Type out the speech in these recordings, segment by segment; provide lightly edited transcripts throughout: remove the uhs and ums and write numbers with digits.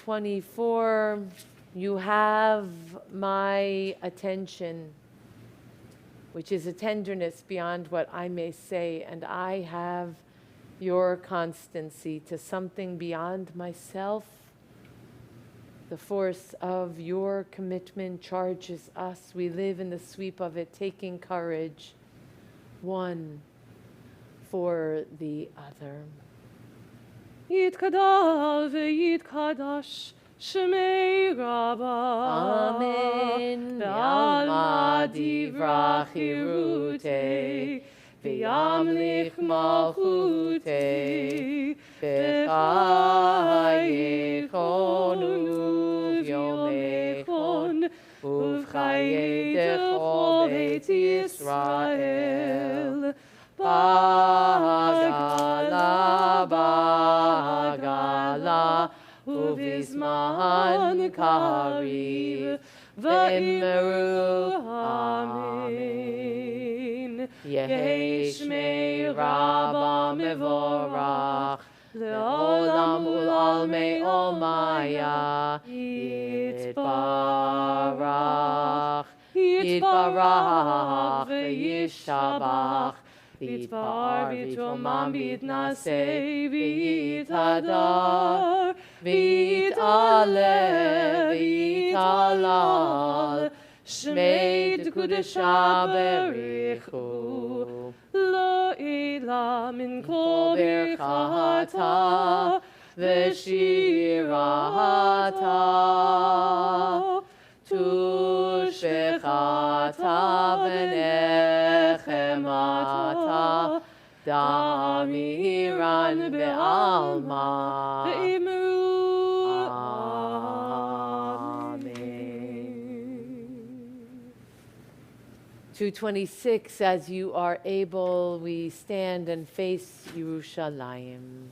224, you have my attention, which is a tenderness beyond what I may say, and I have your constancy to something beyond myself. The force of your commitment charges us. We live in the sweep of it, taking courage, one for the other. Yitkadal v'yitkadash Shemei Rabbah. Amen. Yalma divrach hirute, v'yamlich malchute, v'chayechon uv'yomechon, uv'chaye dechol beit Yisrael. Bagala, bagala, uvizman kariv, v'immeru, amen. Yehi shmei Rabba mevorach, le'olam ul'almei omaya, yitbarach, yitbarach, v'yishabach, V'yitbar, v'yitromam, v'yitnaseh, v'yitadar, v'yitaleh, v'yitalal, Shmei d'kudesha berichu. Lo'ila min kol birchata, v'shirata, tushechata v'nechemata, damiran be'alma. Amen. 226, as you are able, we stand and face Yerushalayim.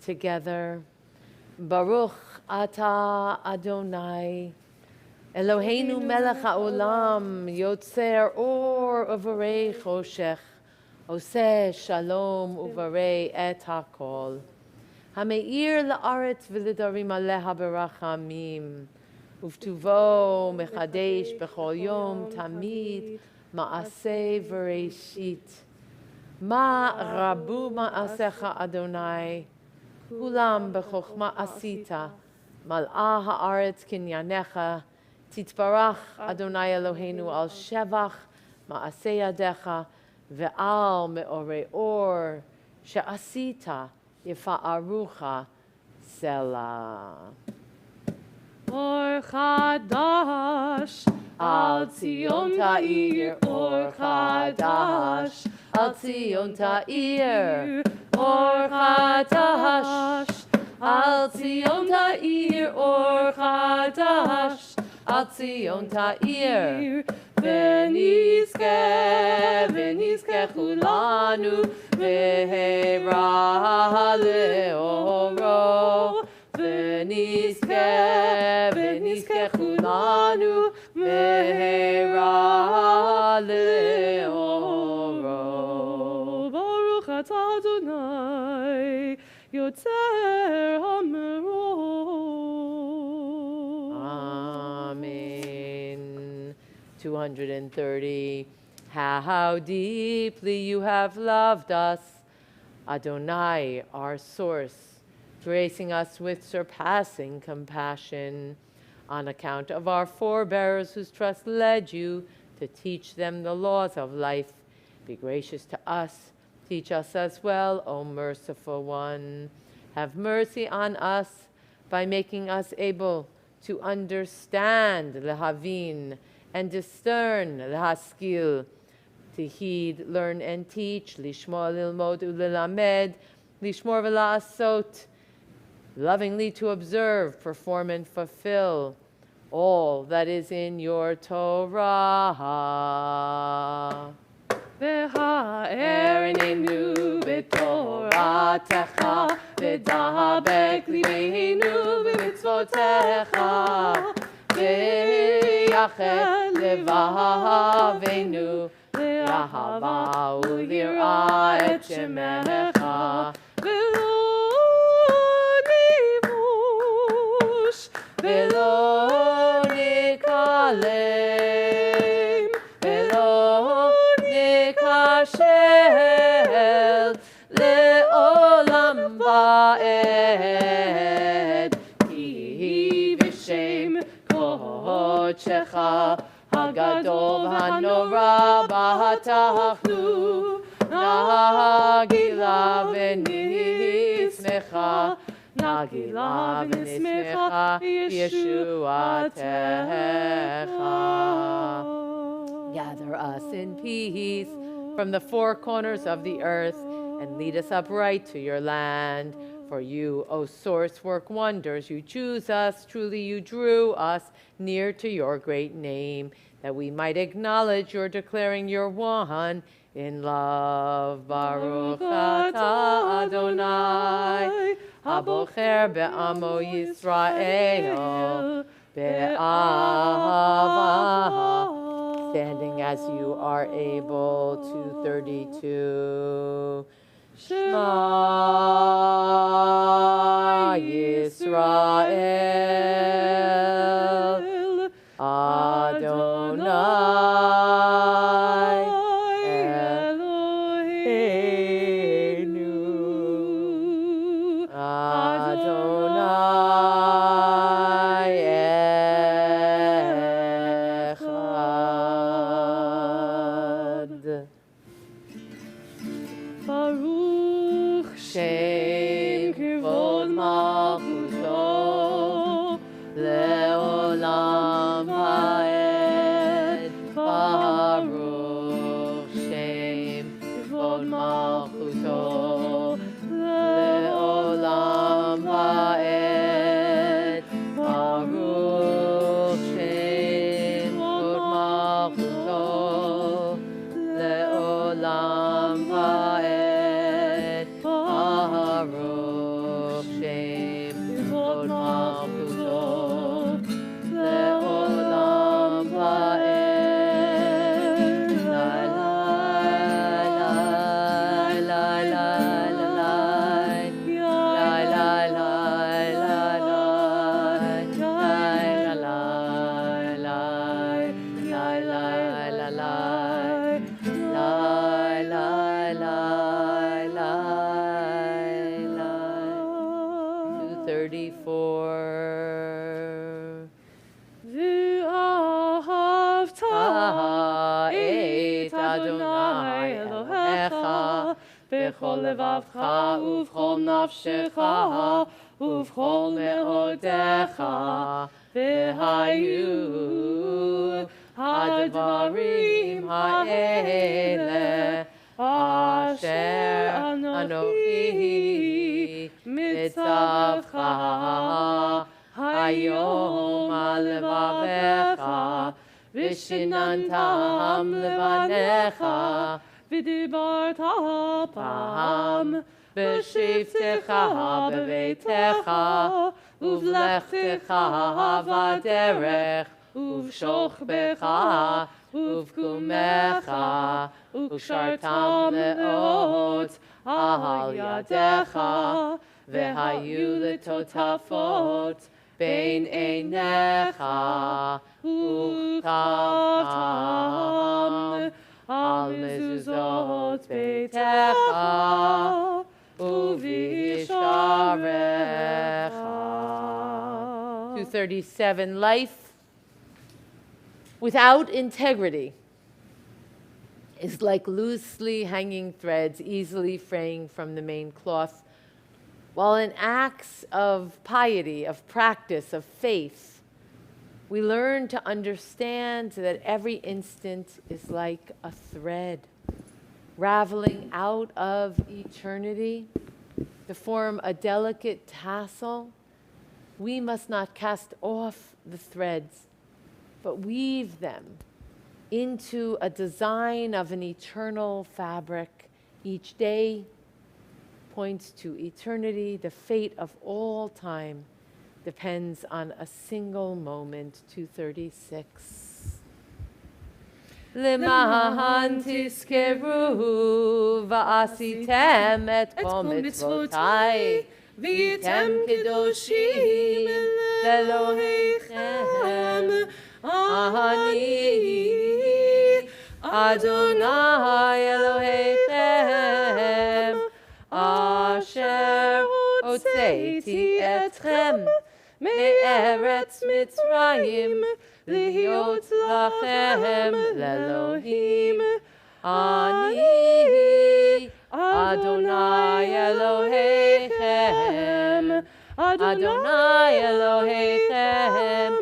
Together. Baruch Ata Adonai, Eloheinu melech haolam, yotzer or uvarei choshech, oseh shalom uvarei et hakol. Hameir la'aretz v'lidarim aleha berachamim, uvtuvo mechadesh bechol yom tamid ma'aseh v'reishit. Ma rabu ma'asecha Adonai, kulam b'chokhma asita, mal'a ha'aretz kinyanecha, titbarach Adonai Eloheinu al shevach ma'aseh yadecha, ve'al me'orei or she'asita yifa'arucha selah. Or Chadash, Al Tzion Ta'ir, Or Chadash, Al Tzion Ta'ir, Or Chadash, Al Tzion Ta'ir, Or Chadash, Al Tzion Ta'ir. V'nizke chulanu, v'hera leoro. V'nizke chulanu, v'hera leoro. Baruch atah Adonai, Yotzer HaMeror. Amen. 230. How deeply you have loved us, Adonai, our source, gracing us with surpassing compassion, on account of our forebears whose trust led you to teach them the laws of life. Be gracious to us. Teach us as well, O merciful one. Have mercy on us by making us able to understand lehavin and discern lehaskil, to heed, learn, and teach, lishmor lilmod ulilamed, lishmor v'la'asot, lovingly to observe, perform, and fulfill all that is in your Torah. Ve'ha'erinenu b'toratecha, v'dahabek libeinu b'mitzvotecha, ve'yachet levavenu, ve'ahava u'yirah et shemecha, ve'lo nivush, ve'lo nikalem, ve'lo nikashel, le'olam va'ed, ki v'shem kodshecha, hagadol v'hanora b'hatachnu, nagila v'nismecha, nagila v'nismecha, Yeshuatecha. Gather us in peace from the four corners of the earth and lead us upright to your land. For you, O source, work wonders. You choose us. Truly you drew us near to your great name, that we might acknowledge your declaring your one in love. Baruch atah Adonai, habocher be'amo Yisrael, be'ahava. Standing as you are able, 232. Shema Yisrael, Adonai Eloheinu, Adonai Echad. Baruch Shem Kivod Malchuto Leolam Haed. 34. ואהבת את אדוני אלוהיך בכל לבבך ובכל נפשך ובכל מאודיך, והיו הדברים האלה אשר אנוכי מצווך היום על לבביך, ושיננתם לבניך, ודיברת פעם בשבתך בביתך, ובלכתך בדרך, ובשוכבך, ובקומך, וקשרתם לאות על ידיך, והיו לטוטפות בין עיניך, וכתבתם על מזוזות ביתך ובשעריך. 237. Life without integrity is like loosely hanging threads easily fraying from the main cloth, while in acts of piety, of practice, of faith, we learn to understand that every instant is like a thread raveling out of eternity to form a delicate tassel. We must not cast off the threads, but weave them into a design of an eternal fabric. Each day points to eternity. The fate of all time depends on a single moment. 236. למען תזכרו ועשיתם את כל מצוותיי, והייתם קדושים לאלוהיכם. אני אדוני אלוהיכם, אשר הוצאתי אתכם מארץ מצרים, להיות לכם לאלוהים. אני אדוני אלוהיכם, אדוני אלוהיכם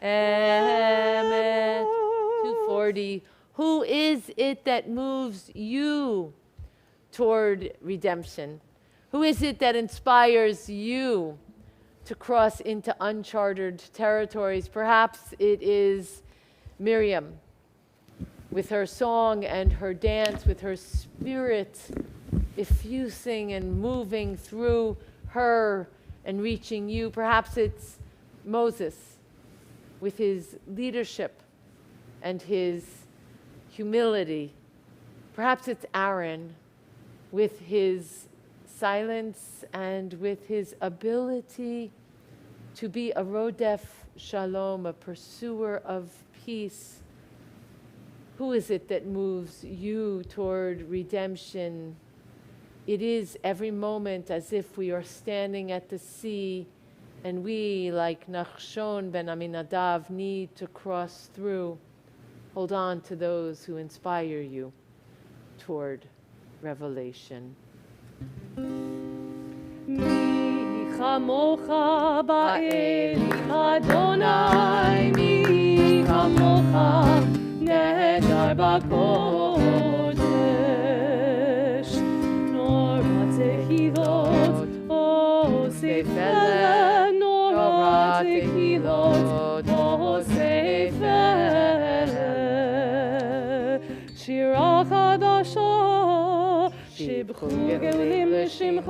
אמת. 240. Who is it that moves you toward redemption? Who is it that inspires you to cross into uncharted territories? Perhaps it is Miriam with her song and her dance, with her spirit effusing and moving through her and reaching you. Perhaps it's Moses with his leadership and his humility. Perhaps it's Aaron with his silence and with his ability to be a rodef shalom, a pursuer of peace. Who is it that moves you toward redemption? It is every moment as if we are standing at the sea and we, like Nachshon ben Aminadav, need to cross through. Hold on to those who inspire you toward revelation. מי כמוך באלים אדוני, מי כמוך נהדר בקודש, נורא תהילות אוסף אלה, נורא תהילות אוסף אלה, שירה חדשה שבחו גאולים לשמך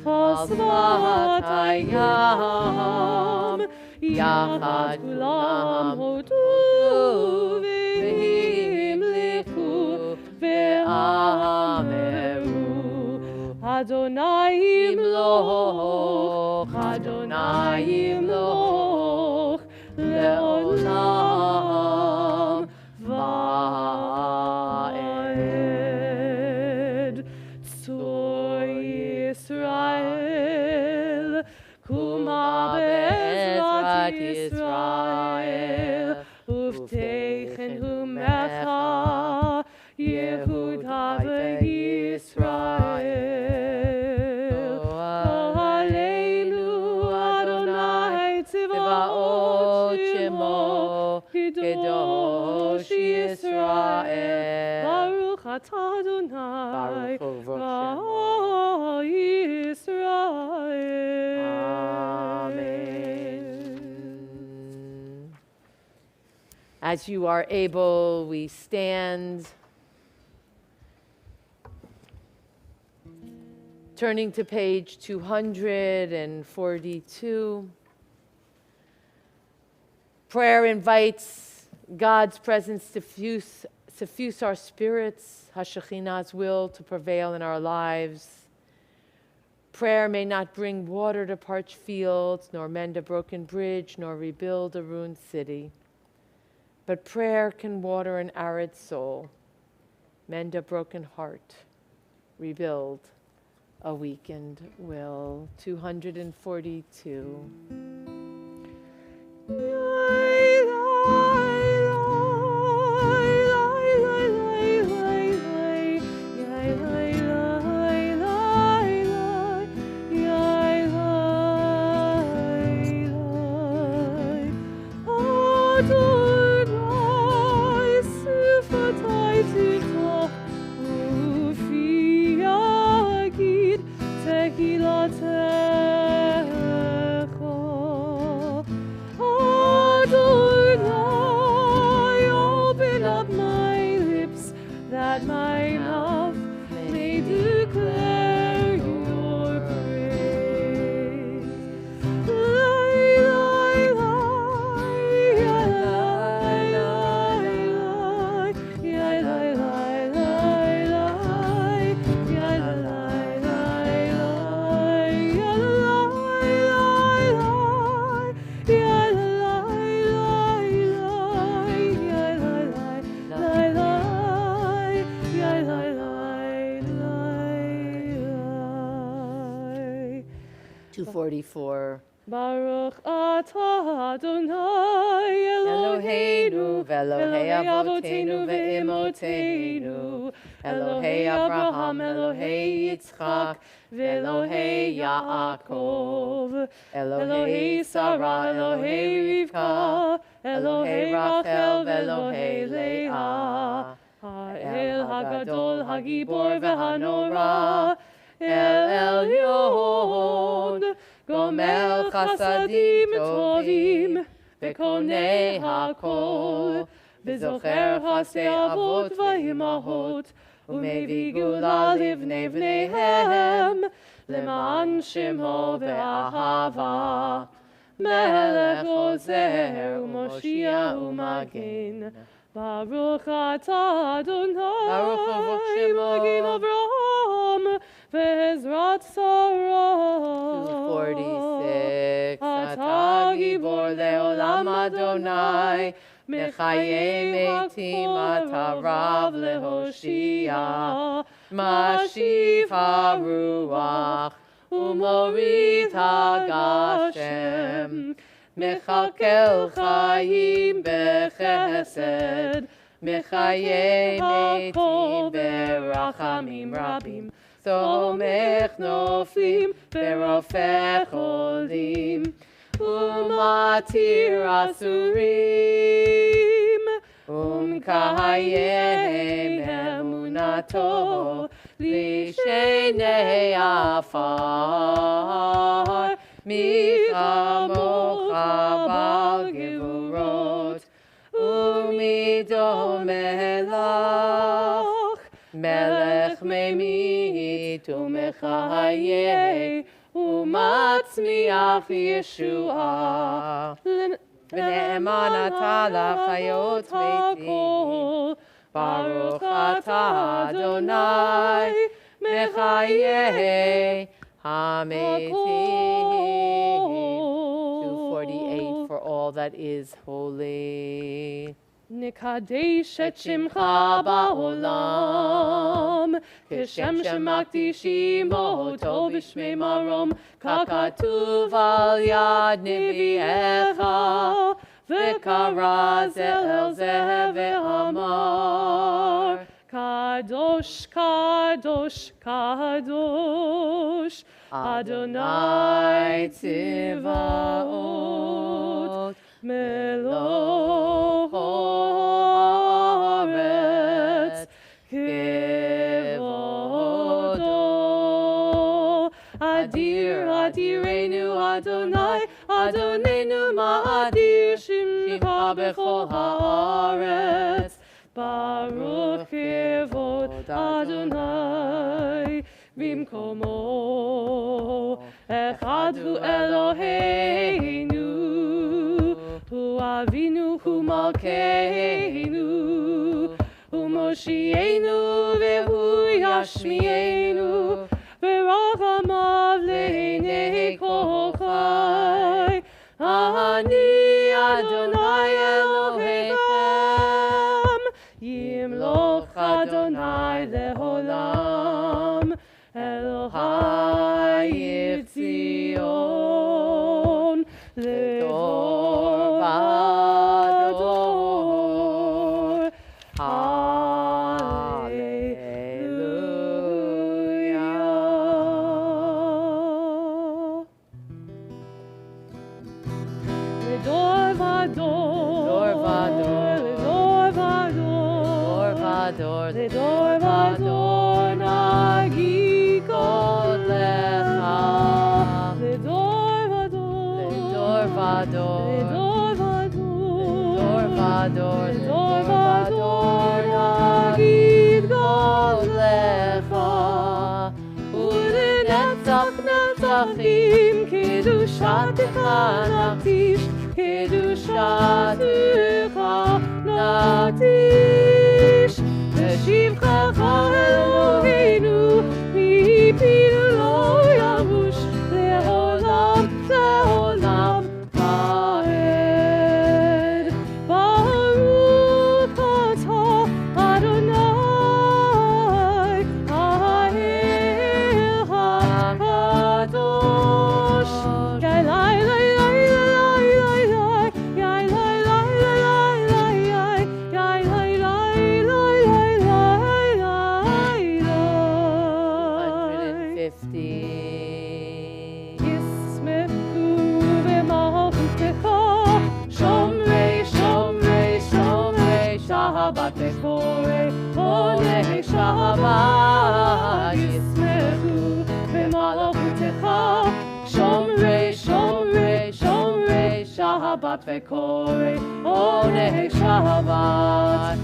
על שפת הים, יחד כולם הודו והמליכו ואמרו, אדוני ימלוך, אדוני ימלוך לעולם ועד. צור ישראל Ufteichen Humecha, Yehuda veYisrael. Aleinu Adonai Tzvaot Shemo, Kedosh Yisrael. Baruch atah Adonai, Baruch Hu Yisrael. Amen. As you are able, we stand. Turning to page 242. Prayer invites God's presence to suffuse our spirits, HaShekhinah's will to prevail in our lives. Prayer may not bring water to parched fields, nor mend a broken bridge, nor rebuild a ruined city. But prayer can water an arid soul, mend a broken heart, rebuild a weakened will. 242. Open up my lips that my mouth may declare your praise. Baruch atah Adonai Eloheinu ve'Elohei Avoteinu ve'Imotenu, Elohei Abraham, Elohei Yitzchak, ve'Elohei Yaakov, Elohei Sarah, Elohei Rivka, Elohei Rachel ve'Elohei Leah, El Hagadol Hagibor ve'Hanora, El Elyon, Gomel Chasadim Tovim, Bekonei HaKol, Bezocher Chasei Avot V'Imahot, Umevi Gula Livnei Vneihem, Leman Shemo Ve'ahava, Melech Ozer U'Moshiach U'Magen. Baruch atah Adonai, Baruch Hu Shemo. Magin Avraham, ve'Ezrat Sarah. 246. Atah Gibor le'olam Adonai, Mechayei metim atah Rav lehoshia, Mashiv haruach, Umorit hagashem, Mechakel chayim bechesed, Mechayei metim berachamim rabim, Somech noflim berofech cholim, Umatir asurim, Umkayem emunato, Lishenei afar, Michamocha bal gevurot, Umidol melach, Melech memit umechayeh, Umatzmiach Yeshua, V'ne'eman atah lachayot metim, Baruch atah Adonai, Mechayeh hametim. 248 for all that is holy. Nikadesh et shimcha ba'olam, Kishem shemakdishimo tov b'shmei marom, Kakatuv al yad nevi'echa, וקרא זה אל זה ואמר, קדוש, קדוש, קדוש, אדוני צבאות, מלוך הארץ, כבודו. אדיר, אדירנו אדוני, אדוננו מה אדיר שמך בכל הארץ. ברוך כבוד אדוני במקומו. אחד הוא אלוהינו, הוא אבינו, הוא מלכנו, הוא מושיענו והוא ישמיענו, ברחמיו לעיני כל חי. אני אדוני אלוהיכם, ימלוך אדוני לעולם, אלוהי ציון לדור ודור. לדור ודור נגיד קודלך, לדור ודור, לדור ודור, לדור ודור, לדור ודור נגיד קודלך, ולנצח נצחים קדושתך נקדיש, קדושתך נקדיש. לשבחך אלוהינו, מפינו לא יבוש, לעולם לעולם ועד. ברוך אתה אדוני, האל הקדוש. שבת וקורא עונג שבת, ישמחו במלכותך, שומרי שומרי שומרי שבת וקורא עונג שבת.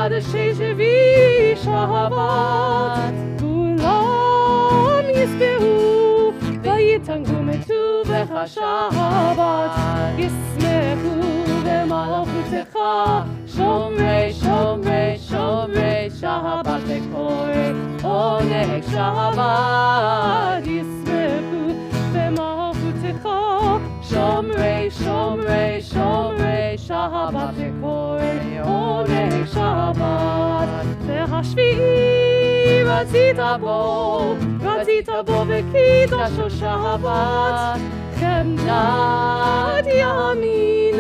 מקדשי שביעי שבת, כולם ישבעו ויתענגו מטובך שבת, ישמחו במלכותך, שומרי שומרי שומרי שבת וקורא עונג שבת, ישמחו במלכותך, שומרי שומרי שומרי שבת וקורא עונג שבת. והשביעי רצית בו וקידשו שבת, חמדת ימין,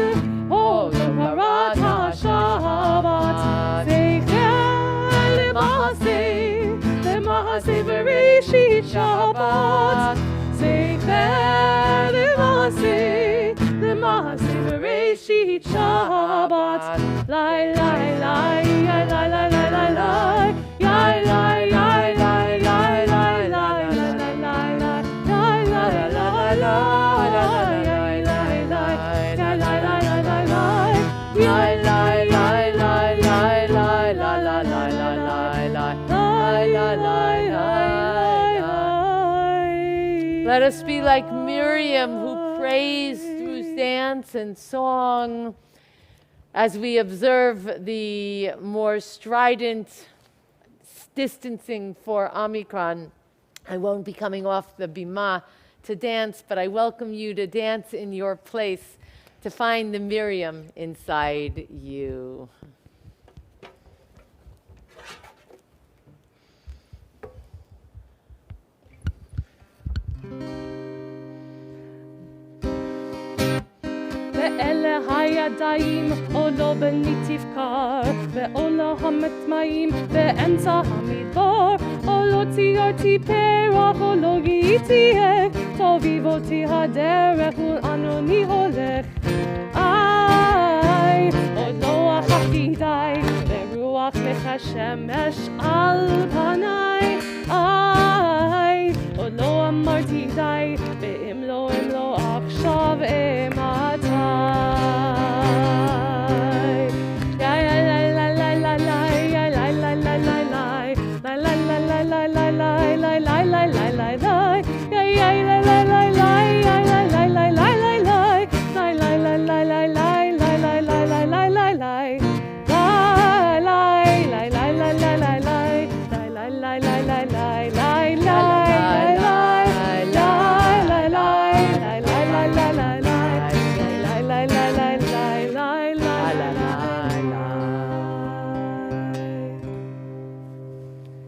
לא פרת השבת. זכר למעשה בראשית שבת, זכר למעשה בראשית שבת. לי לי לי לי לי לי לי Let us be like Miriam, who prays through dance and song as we observe the more strident distancing for Omicron. I won't be coming off the bima to dance, but I welcome you to dance in your place, to find the Miriam inside you. ואלה הידיים עולו בנתיב קר, ועולה המטמעים באמצע המדבר. עולו ציירתי פרח, עולו גיליתי איך, תוביב אותי הדרך ולאן אני הולך. עוד לא אכלתי די, ורוח מחשמש על פניי. עוד לא אמרתי די, ואם לא עכשיו אמתי.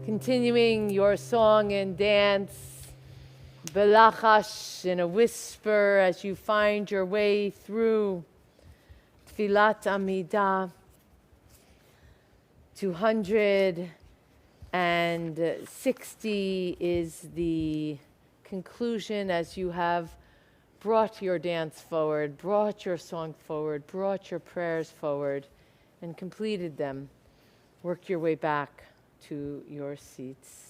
Continuing your song and dance, belachash, in a whisper as you find your way through Tfilat Amidah. 260 is the conclusion as you have brought your dance forward, brought your song forward, brought your prayers forward, and completed them. Work your way back to your seats.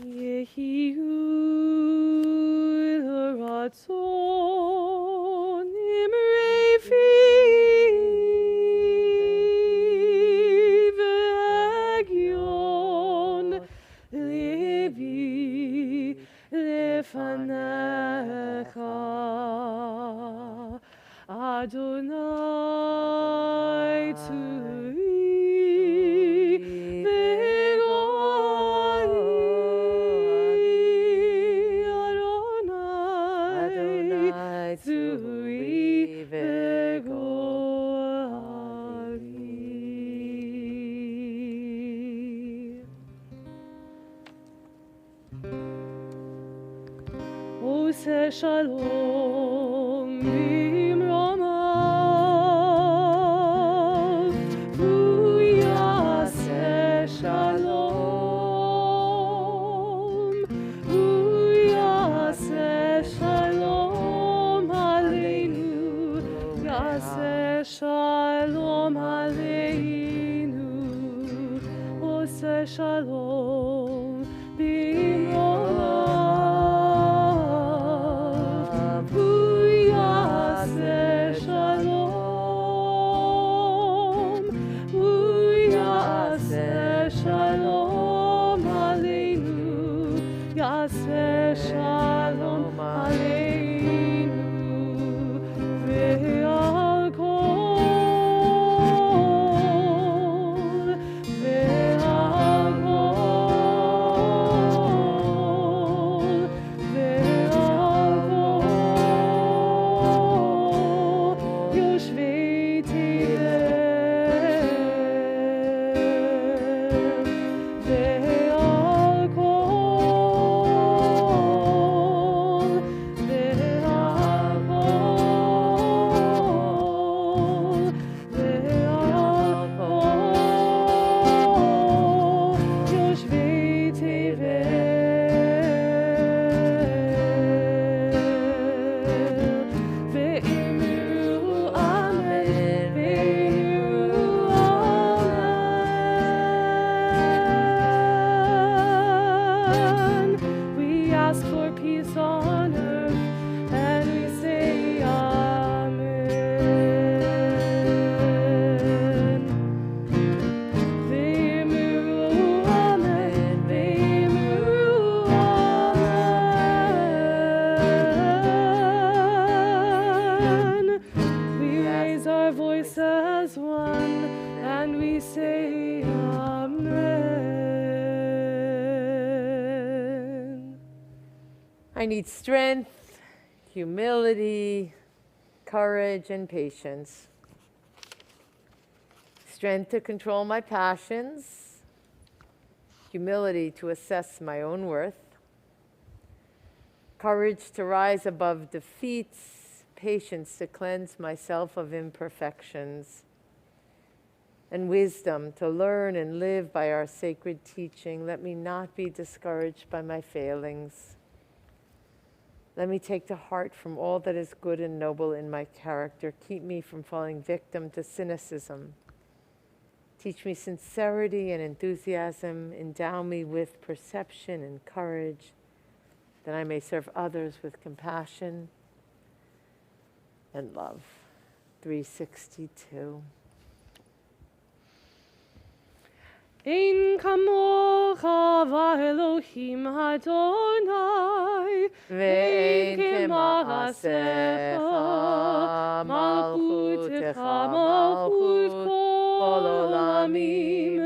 יהי רצון אמרי פי והגיון ליבי לפניך אדוני צורי וגואל יעשה שלום במרומיו, הוא יעשה שלום, הוא יעשה שלום עלינו, יעשה שלום עלינו, עושה שלום במרומיו, הוא יעשה שלום, הוא יעשה שלום עלינו, יעשה שלום עלינו, ועל כל, ועל כל, ועל כל, יושבי תבל, ועל כל, ועל כל, ועל כל, יושבי תבל, ואמרו אמן, ואמרו amen. We ask for peace on earth, and we say amen. Ve'emuru amen, ve'emuru amen. We raise our voice as one, and we say amen. I need strength, humility, courage, and patience. Strength to control my passions, humility to assess my own worth, courage to rise above defeats, patience to cleanse myself of imperfections, and wisdom to learn and live by our sacred teaching. Let me not be discouraged by my failings. Let me take to heart from all that is good and noble in my character. Keep me from falling victim to cynicism. Teach me sincerity and enthusiasm. Endow me with perception and courage, that I may serve others with compassion and love. 362. Ein kamocha v'Elohim Adonai, Ve'ein kema'asecha, malchutecha malchut kol olamim,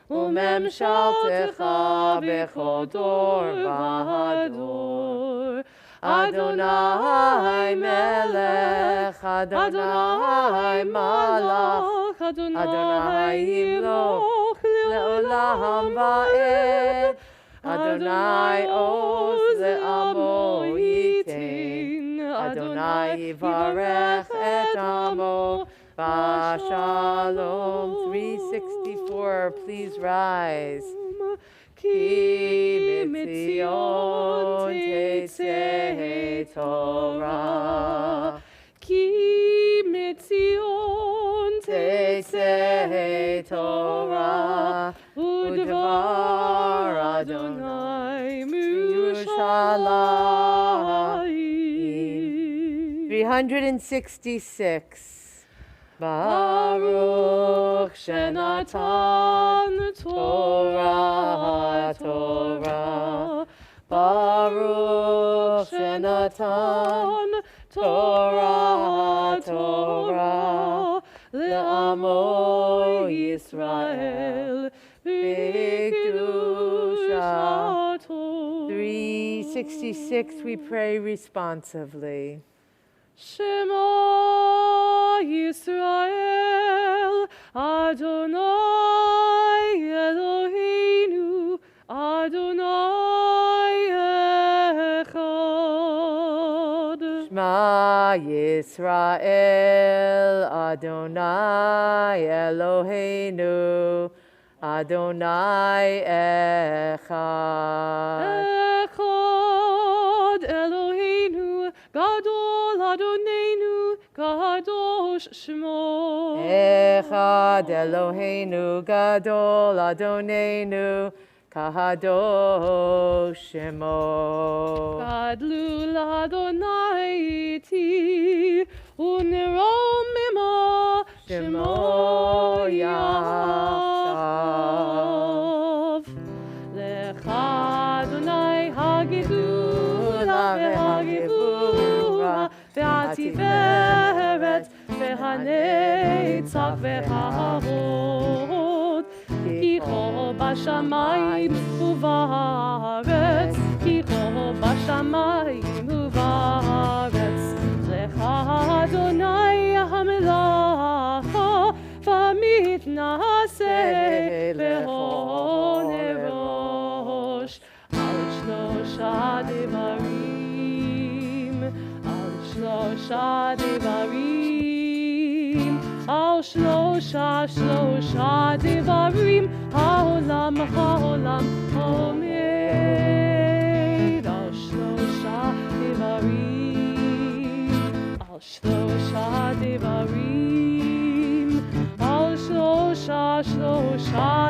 umemshaltecha bechol dor v'dor. Adonai melech, Adonai malach, Adonai yimloch le'olam va'ed, Adonai oz le'amo yitin, Adonai yivarech et amo b'shalom. 364, please rise. Ki mitzion tetzeh Torah, Ki mitzion tetzeh Torah, Udvar Adonai Yerushalayim. 366. Baruch Shenatan Torah Torah, Baruch Shenatan Torah Torah, Le'amo Yisrael B'kedushato. 366, we pray responsively. Shema Yisrael, Adonai Eloheinu, Adonai Echad. Yisrael Adonai Eloheinu Adonai Echad. Echad Eloheinu Gadol Adonenu Kadosh Shmo. Echad Eloheinu Gadol Adonenu Kadosh Shemo. Gadlu Adonai iti Unerom Mima Shemo Yachdav. Lecha Adonai Hagidula Vehagivura Ve'atiferet Ve'hanetzach Ve'hahod Ki cho bashamayim uvaretz Ki cho bashamayim uvaretz Lecha Adonai hamelacha V'mitnaseh Be'honei rosh Al shlosha devarim Al shlosha devarim Al shlosha devarim Haolam omed Al shlosha devarim Al shlosha devarim Al shlosha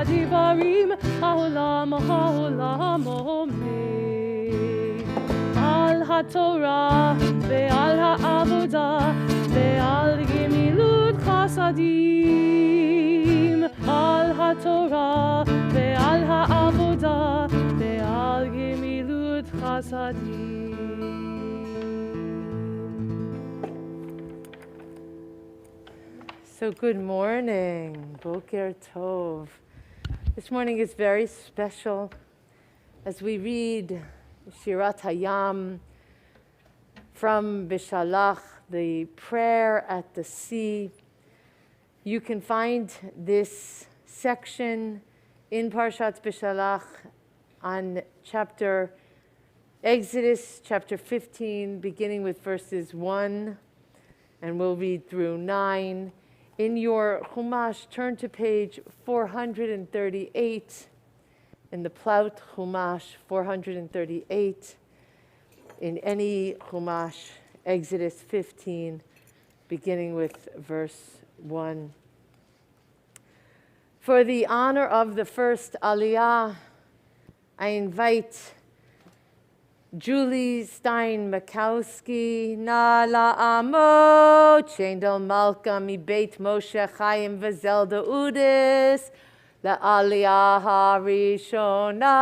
devarim Haolam omed Al haTorah ve'al ha'avodah ve'al gemilut chasadim Al haTorah ve'al ha'avodah ve'al gemilut chasadim. So good morning, Boker Tov. This morning is very special as we read Shirat Hayam from Bishalach, the prayer at the sea. You can find this section in Parshat Bishalach on Exodus chapter 15, beginning with verses 1, and we'll read through 9. In your Chumash, turn to page 438, in the Plaut Chumash, 438. In any Chumash, Exodus 15, beginning with verse 1. For the honor of the first Aliyah, I invite Julie Stein-Makowski, Nala Amo, Chendel Malka, Mi Beit Moshe Chaim Vazelda Udis, La Aliyah HaRishona.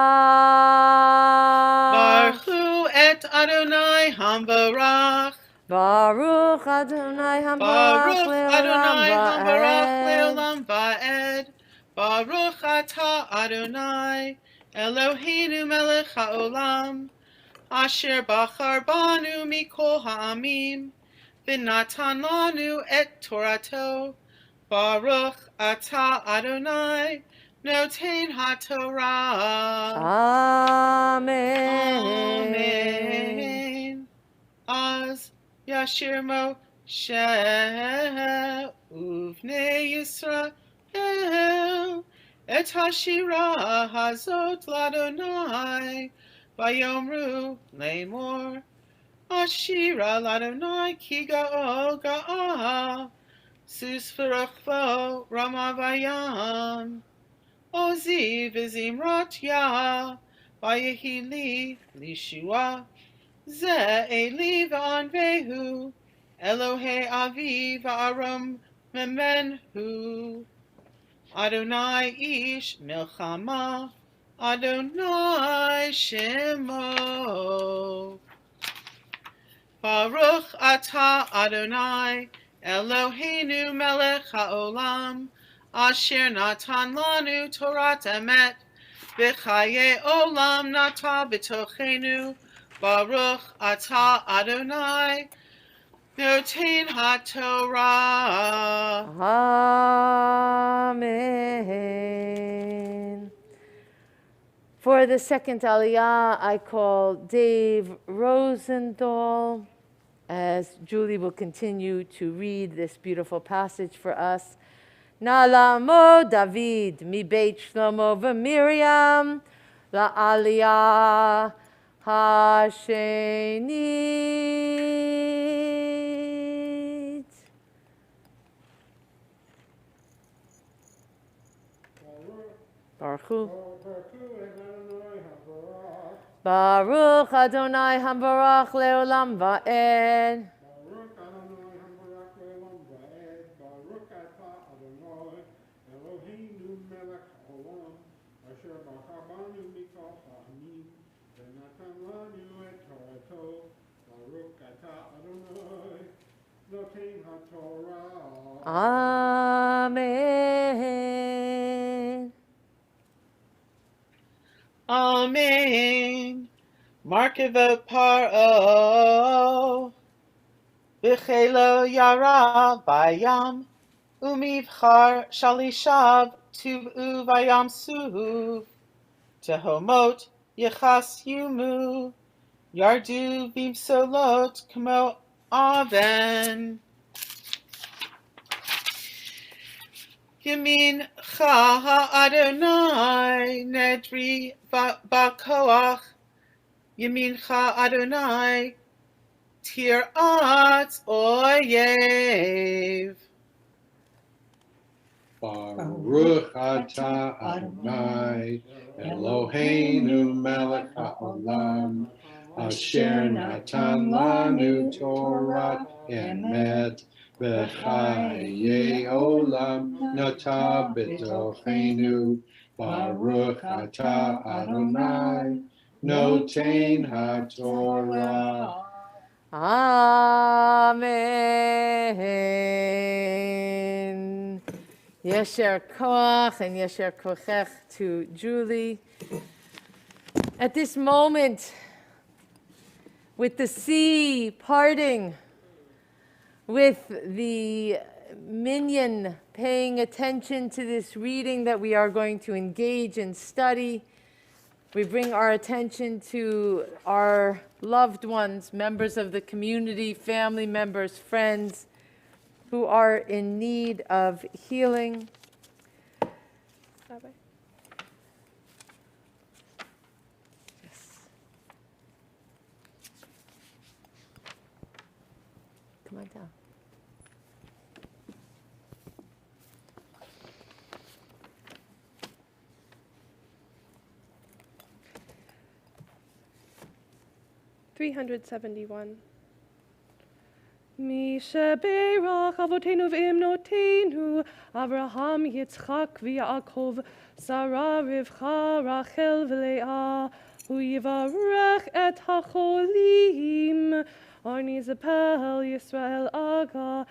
Baruch et Adonai Hambarach. Baruch Adonai Hambarach Leolam Va'ed. Baruch Atah Adonai Eloheinu Melech HaOlam. Asher Bachar Banu Mikol Ha'amim. V'natan Lanu et Torato. Baruch Atah Adonai Noten HaTorah. Amen. Amen. Az Yashir Moshe Uvnei Yisrael Et Hashira Hazot Ladonai Vayomru Lemor Ashira Ladonai Ki Ga'o Ga'a Sus V'Rochvo Rama Vayam Ozi V'Zimrat Yah Vayehi Li Lishua Ze Eli V'Anvehu Elohe Avi V'Aram Memenhu Adonai Ish Milchama Adonai Shemo Baruch Atah Adonai Eloheinu Melech HaOlam Asher Natan Lanu Torat Emet V'Chaye Olam Nata B'Tochenu Baruch Atah Adonai Noten HaTorah. Amen. For the second Aliyah, I call Dave Rosenthal. as Julie will continue to read this beautiful passage for us. Nalamo David mi Beit Shlomo v'Miriam la'aliyah hashenit. Baruch Hu. Baruch Adonai Hambarach Leolam Va'ed. Baruch Adonai Hambarach Leolam Va'ed. Baruch Ata Adonai Eloheinu Melech Haolam Asher Bachar Mikol Ha'amim V'natan Lanu Et Torato. Baruch Ata Adonai Noten HaTorah. Amen. Amen. Markiva Paro. B'chelo Yara Bayam. Umivchar Shalishav Tuv'u Vayam Suv. Tehomot Yechas Yumu. Yardu Vimsolot Kmo Aven. Yamin Cha Adonai Nedri Bakoach. Yamin Cha Adonai Tirat Oyev. Baruch Ata Adonai Eloheinu Melech HaOlam Asher Natan Lanu Torah Emet V'chaye Olam Nata B'tochenu. Baruch Ata Adonai Noten HaTorah. Amen. Yesher koach and yesher kochech to Julie. At this moment, with the sea parting, with the Minyan paying attention to this reading that we are going to engage and study, we bring our attention to our loved ones, members of the community, family members, friends, who are in need of healing. Rabbi. Yes. Come on down. $371. Misha Beirach Avotenu v'Imnotenu Avraham Yitzchak v'Yaakov Sarah Rivcha Rachel v'Leah Hu Yivarech et HaCholim Arni Zapel Yisrael Aga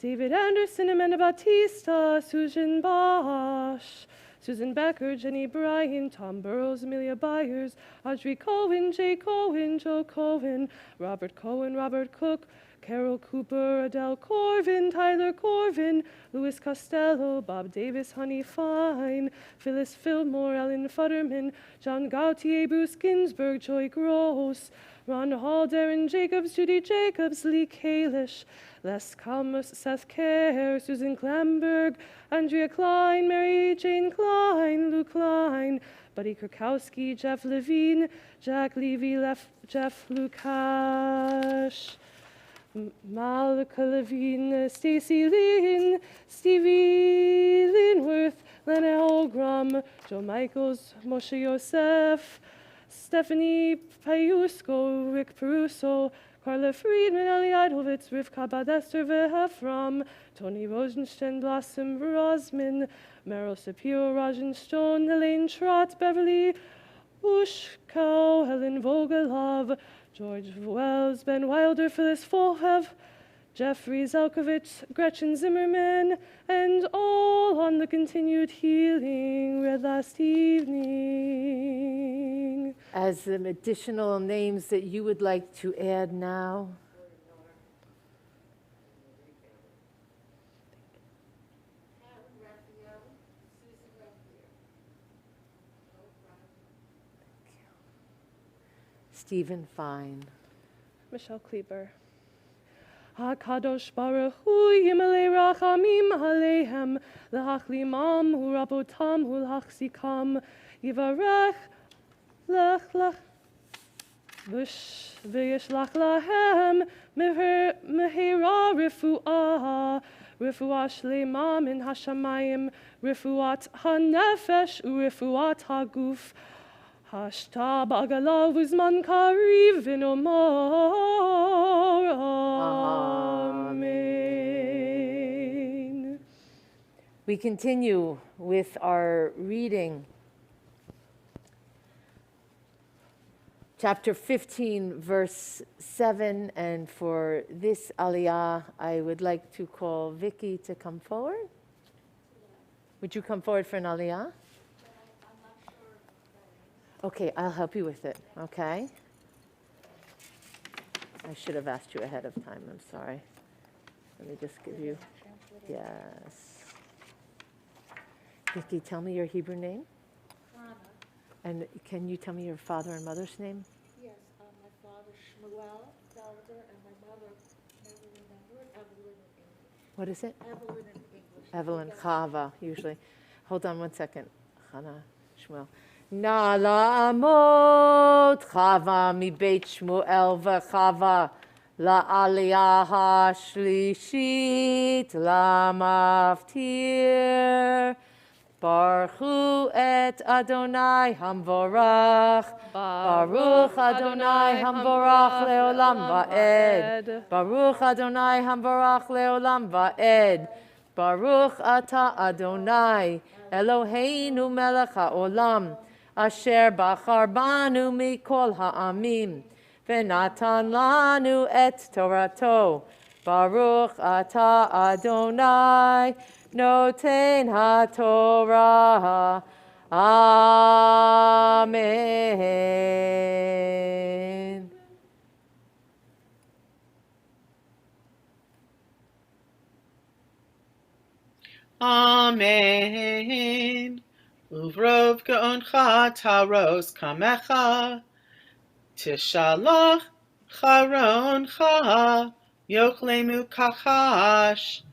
David Anderson, Amanda Batista, Susan Bosch, Susan Becker, Jenny Bryan, Tom Burrows, Amelia Byers, Audrey Cohen, Jay Cohen, Joe Cohen, Robert Cohen, Robert Cook, Carol Cooper, Adele Corvin, Tyler Corvin, Louis Costello, Bob Davis, Honey Fine, Phyllis Fillmore, Ellen Futterman, John Gautier, Bruce Ginsburg, Joy Gross, Ron Hall, Darren Jacobs, Judy Jacobs, Lee Kalish, Les Kalmus, Seth Kerr, Susan Klamberg, Andrea Klein, Mary Jane Klein, Lou Klein, Buddy Krakowski, Jeff Levine, Jack Levy, Jeff Lukash, Malika Levine, Stacy Lynn, Stevie Linworth, Lena Holgram, Joe Michaels, Moshe Yosef, Stephanie Payusko, Rick Peruso, Carla Friedman, Ali Eidholwitz, Rivka Badester Vehefram, Tony Rosenstein, Blossom Rosman, Meryl Sapiro, Rajan Stone, Elaine Trott, Beverly Ushko, Helen Vogelov, George Wells, Ben Wilder, Phyllis Folhev, Jeffrey Zelkovich, Gretchen Zimmerman, and all on the continued healing read last evening. As some additional names that you would like to add now. Stephen Fine. Michelle Kleber. HaKadosh Baruch Hu Yimelei Rachamim Alehem L'Hachlimam U'Rabotam U'L'Hachzikam Yivarech Lech V'Yishlach Lahem Mehira Refuah Shlema Min Hashamayim Refuat HaNefesh U'Refuat HaGuf Hashta Ba'agala V'Zman Kariv V'Nomar Amen. We continue with our reading. Chapter 15, verse 7, and for this aliyah, I would like to call Vicky to come forward. Would you come forward for an aliyah? Okay, I'll help you with it, okay? I should have asked you ahead of time, I'm sorry. Let me just give you, yes. Vicky, tell me your Hebrew name. And can you tell me your father and mother's name? Yes, my father Shmuel Felder and my mother, never remember it, Evelyn in English. What is it? Evelyn in English. Evelyn, Chava, usually. Hold on one second. Chana, Shmuel. Na la'amod Chava mi beit Shmuel v'Chava la'aliyah ha'shlishit la'maftir. Baruch et Adonai Hamvorach. Baruch Adonai Hamvorach leolam va'ed. Baruch Adonai Hamvorach leolam va'ed. Baruch ata Adonai Eloheinu melech ha'olam asher bachar banu mikol ha'amim v'natan lanu et torato. Baruch ata Adonai Noten HaTorah. Amen. Amen. Uvrov geoncha taros kamecha. Tishalach charoncha. Yochlemu kachash.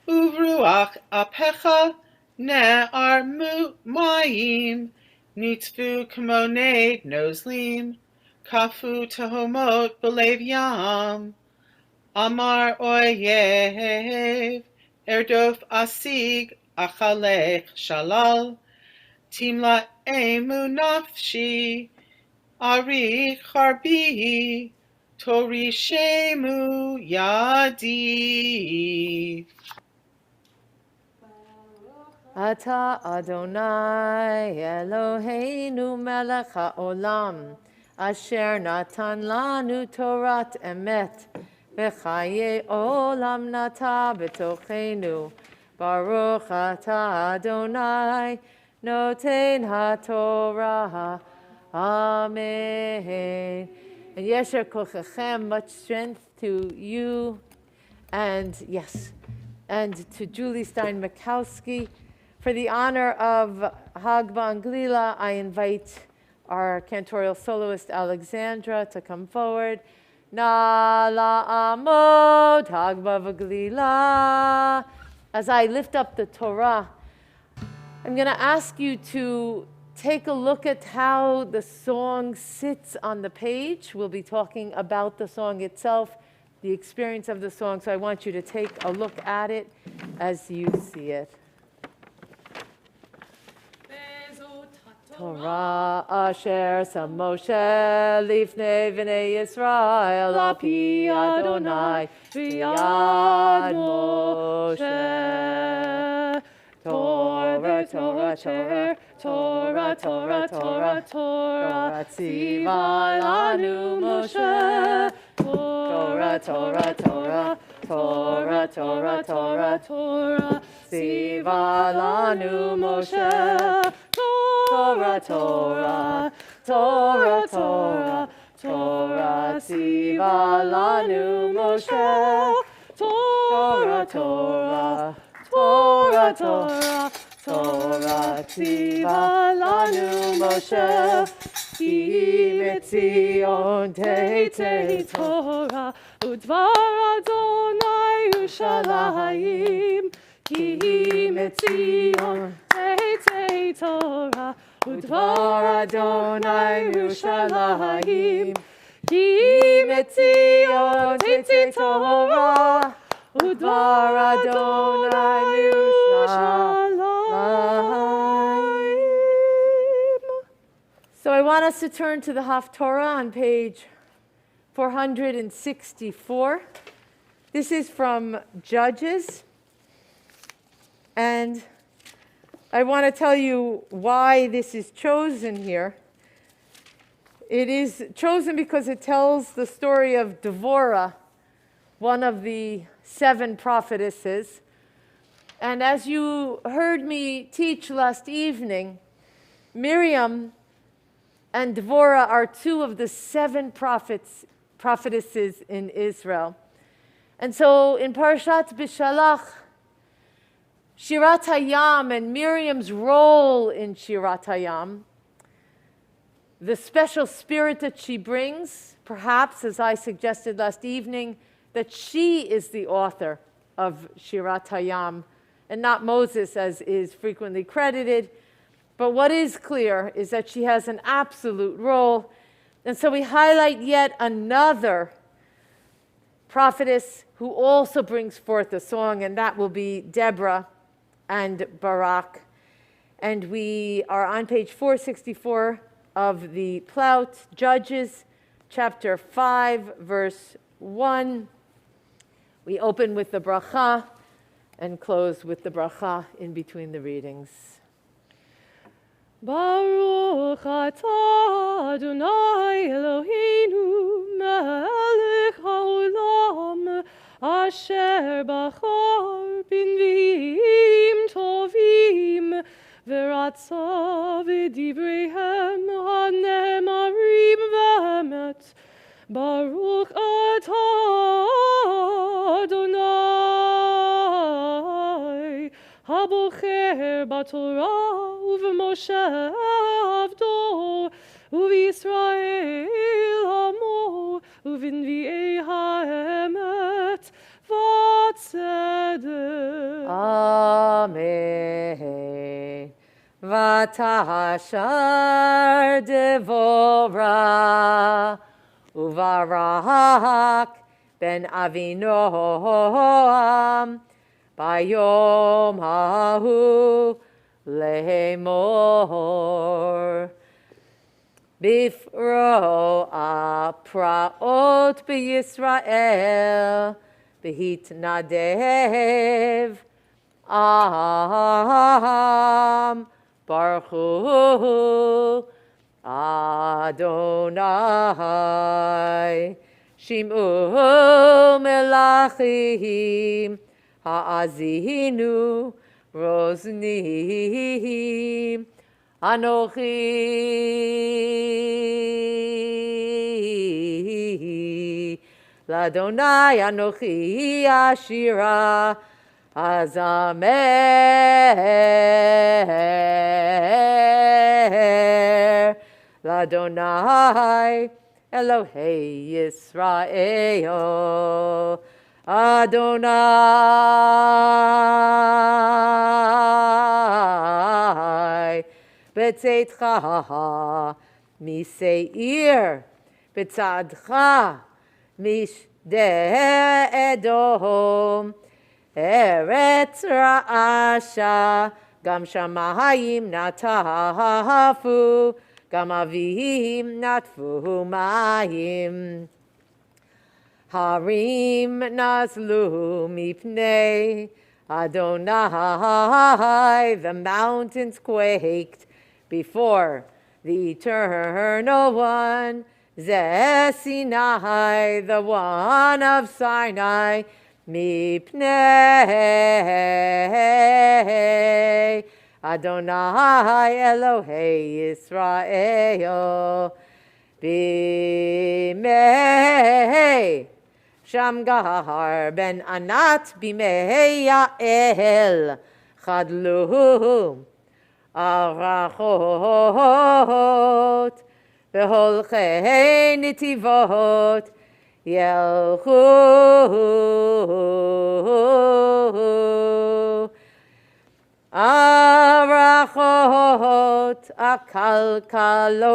Uvruach apecha ne'ar mayim. Nitzvu kmoned nozlim. Kafu tahomot belev yam. Amar oyev. Erdof asig achalech shalal. Timla emu nafshi. Ari charbi. Tori shemu yadi. Ata Adonai Eloheinu melech ha'olam asher natan lanu torat emet v'chaye olam nata b'tochenu. Baruch ata Adonai noten ha'torah. Amen. And yesher kochechem, much strength to you, and yes, and to Julie Stein-Mikowski. For the honor of Hag Banglila, I invite our cantorial soloist Alexandra to come forward. Na la'amod Hag Banglila. As I lift up the Torah, I'm going to ask you to take a look at how the song sits on the page. We'll be talking about the song itself, the experience of the song, so I want you to take a look at it as you see it. Torah asher sam Moshe lifnei v'nei Yisrael al pi Adonai v'yad Moshe. Torah, Torah, Torah, Torah, Torah, Torah, Torah, tziva lanu Moshe. Torah, Torah, Torah, Torah, Torah, Torah, Torah, tziva lanu Moshe. Torah, Torah, Torah, Torah, Torah, tziva lanu Moshe. Torah, Torah, Torah, Torah, Torah, tziva lanu Moshe. כי מציון תצא תורה, ודבר אדוני ירושלים. כי מציון תצא תורה, ודבר אדוני ירושלים. כי מציון תצא תורה, ודבר אדוני ירושלים. So I want us to turn to the Haftorah on page 464. This is from Judges. And I want to tell you why this is chosen here. It is chosen because it tells the story of Devorah, one of the 7 prophetesses. And as you heard me teach last evening, Miriam and Devorah are 2 of the 7 prophetesses in Israel. And so in Parashat Bishalach, Shirat Hayam and Miriam's role in Shirat Hayam, the special spirit that she brings, perhaps, as I suggested last evening, that she is the author of Shirat Hayam and not Moses, as is frequently credited. But what is clear is that she has an absolute role. And so we highlight yet another prophetess who also brings forth a song, and that will be Deborah and Barak. And we are on page 464 of the Plout, Judges, chapter 5, verse 1. We open with the bracha and close with the bracha in between the readings. Baruch atah Adonai Eloheinu melech haolam asher bachar b'nviim tovim v'ratza v'divreihem hanemarim v'emet. Baruch atah Adonai habocher b'Torah ובמשה עבדו, ובישראל עמו, ובנביאי האמת והצדק. Amen. ותשר דבורה, וברק בן אבינועם, ביום ההוא לאמור. בפרעה פרעות בישראל, בהתנדב עם, ברכו אדוני. שמעו מלכים, האזינו רוזנים. אנוכי לאדוני, אנוכי אשירה, אזמר לאדוני אלוהי ישראל. אדוני בצאתך משעיר, בצעדך משדה אדום, ארץ רעשה, גם שמיים נטפו, גם אביהם נטפו מים. הרים נזלו מפני Adonai, the mountains quaked before the Eternal One. Ze Sinai, the one of Sinai, mipnei Adonai Elohei Israel. Bimei Shamgar ben Anat bimei Yael chadlu arachot והולכי נתיבות ילכו הברכות הכלכלות.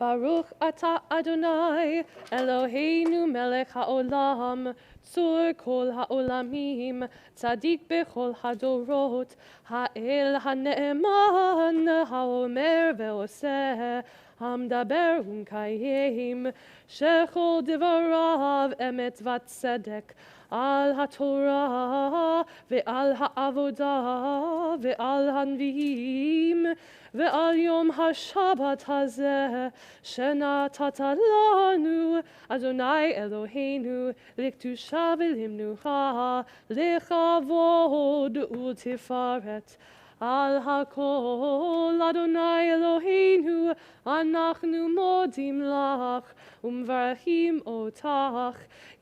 Baruch ata Adonai, Eloheinu melech haolam, tzur kol haolamim, tzadik bechol hadorot, ha'el ha'ne'eman, ha'omer ve'oseh, המדבר ומקיים, שכל דבריו אמת וצדק, על התורה ועל העבודה ועל הנביאים ועל יום השבת הזה שנתת לנו, אדוני אלוהינו, לקדושה ולמנוחה, לכבוד ולתפארת. על הכל, אדוני אלוהינו, אנחנו מודים לך ומברכים אותך.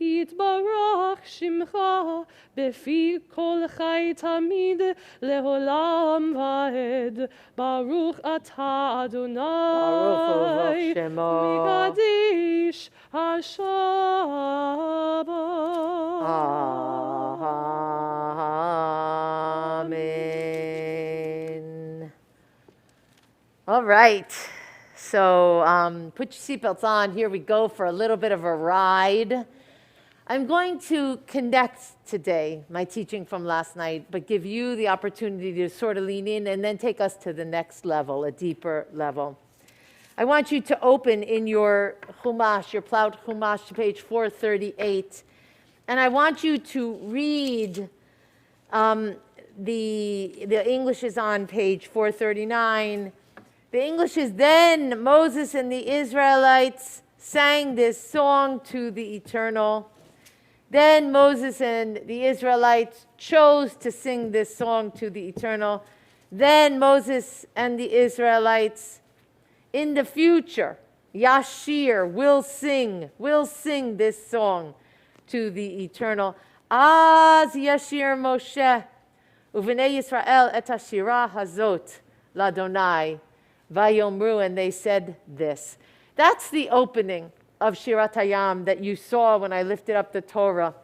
יתברך שמך בפי כל חי תמיד לעולם ועד. ברוך אתה אדוני, ברוך הוא שמו. מקדיש השבת. Amen. All right. So put your seatbelts on. Here we go for a little bit of a ride. I'm going to connect today my teaching from last night, but give you the opportunity to sort of lean in and then take us to the next level, a deeper level. I want you to open in your Chumash, your plowed Chumash, to page 438. And I want you to read, the English is on page 439. The English is, then Moses and the Israelites sang this song to the Eternal. Then Moses and the Israelites chose to sing this song to the Eternal. Then Moses and the Israelites, in the future, Yashir will sing this song to the Eternal. Az Yashir Moshe Uvenei Yisrael et hashira hazot ladonai vayomru, and they said this. That's the opening of Shirat Hayam that you saw when I lifted up the Torah.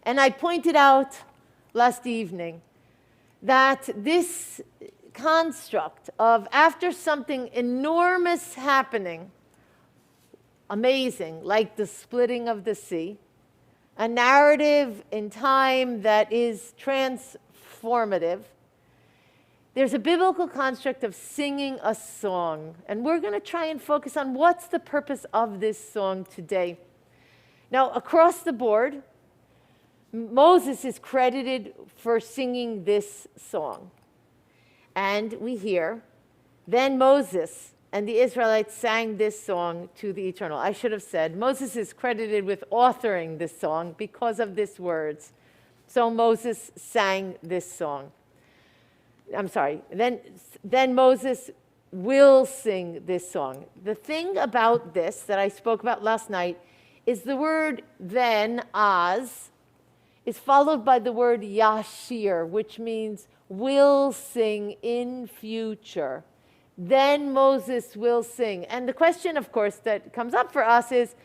And I pointed out last evening that this construct of, after something enormous happening, amazing, like the splitting of the sea, a narrative in time that is transformative, there's a biblical construct of singing a song. And we're going to try and focus on what's the purpose of this song today. Now, across the board, Moses is credited for singing this song. And we hear, then Moses and the Israelites sang this song to the Eternal. I should have said, Moses is credited with authoring this song because of these words. So Moses sang this song. I'm sorry, then Moses will sing this song. The thing about this that I spoke about last night is the word then, az, is followed by the word yashir, which means will sing in future. Then Moses will sing. And the question, of course, that comes up for us is,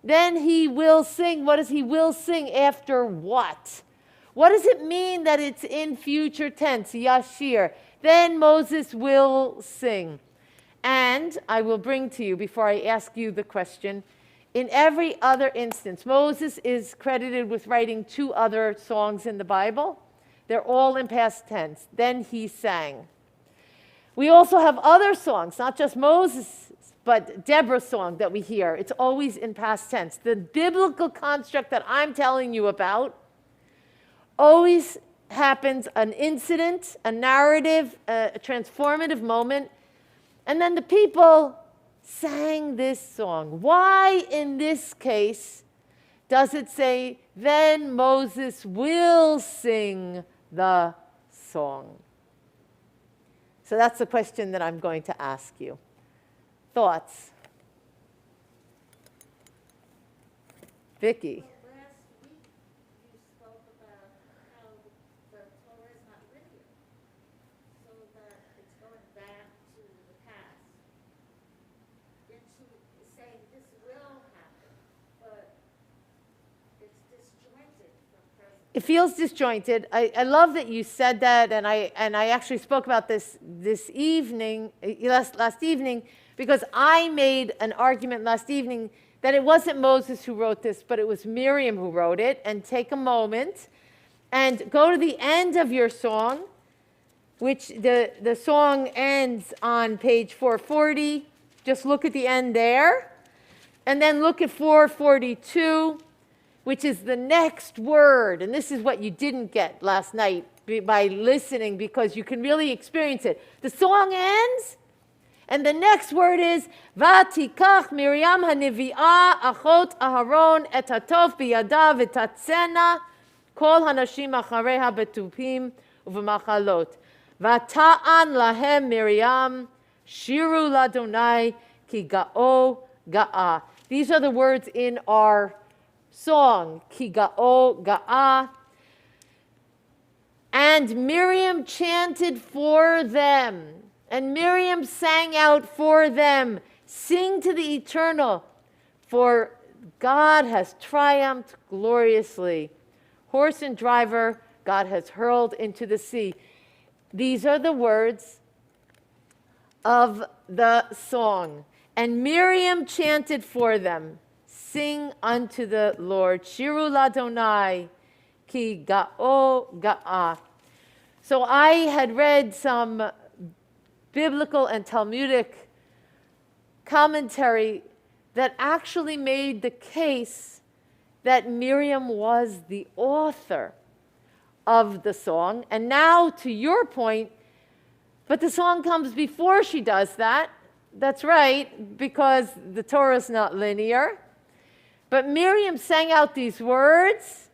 then he will sing. What does he will sing after what? What does it mean that it's in future tense, yashir? Then Moses will sing. And I will bring to you, before I ask you the question, in every other instance, Moses is credited with writing 2 other songs in the Bible. They're all in past tense. Then he sang. We also have other songs, not just Moses, but Deborah's song that we hear. It's always in past tense. The biblical construct that I'm telling you about always happens an incident, a narrative, a transformative moment, and then the people sang this song. Why, in this case, does it say, then Moses will sing the song? So that's the question that I'm going to ask you. Thoughts? Vicky? Last week, you spoke about how the Torah is not linear. And I was wondering, is that because the Torah is not linear, that it has to be in the future tense? Because it says, then Moses will sing. But then it says, then Moses will sing. So it feels disjointed. I love that you said that, and I actually spoke about this evening, last evening, because I made an argument last evening that it wasn't Moses who wrote this, but it was Miriam who wrote it. And take a moment and go to the end of your song, which the song ends on page 440. Just look at the end there. And then look at 442, which is the next word. And this is what you didn't get last night by listening, because you can really experience it. The song ends, and the next word is, Vatikach Miriam hanivi'ah achot Aharon et hatov biyada v'tatzena kol hanashim achareha betupim uv'machalot. Vata'an lahem Miriam shiru ladonai ki ga'o ga'a. These are the words in our song, Ki ga'o ga'a. And Miriam chanted for them, and Miriam sang out for them, sing to the eternal, for God has triumphed gloriously. Horse and driver, God has hurled into the sea. These are the words of the song. And Miriam chanted for them, sing unto the Lord, Shiru ladonai, ki ga'o ga'a. So I had read some biblical and Talmudic commentary that actually made the case that Miriam was the author of the song. And now, to your point, but the song comes before she does that. That's right, because the Torah is not linear. But Miriam sang out these words.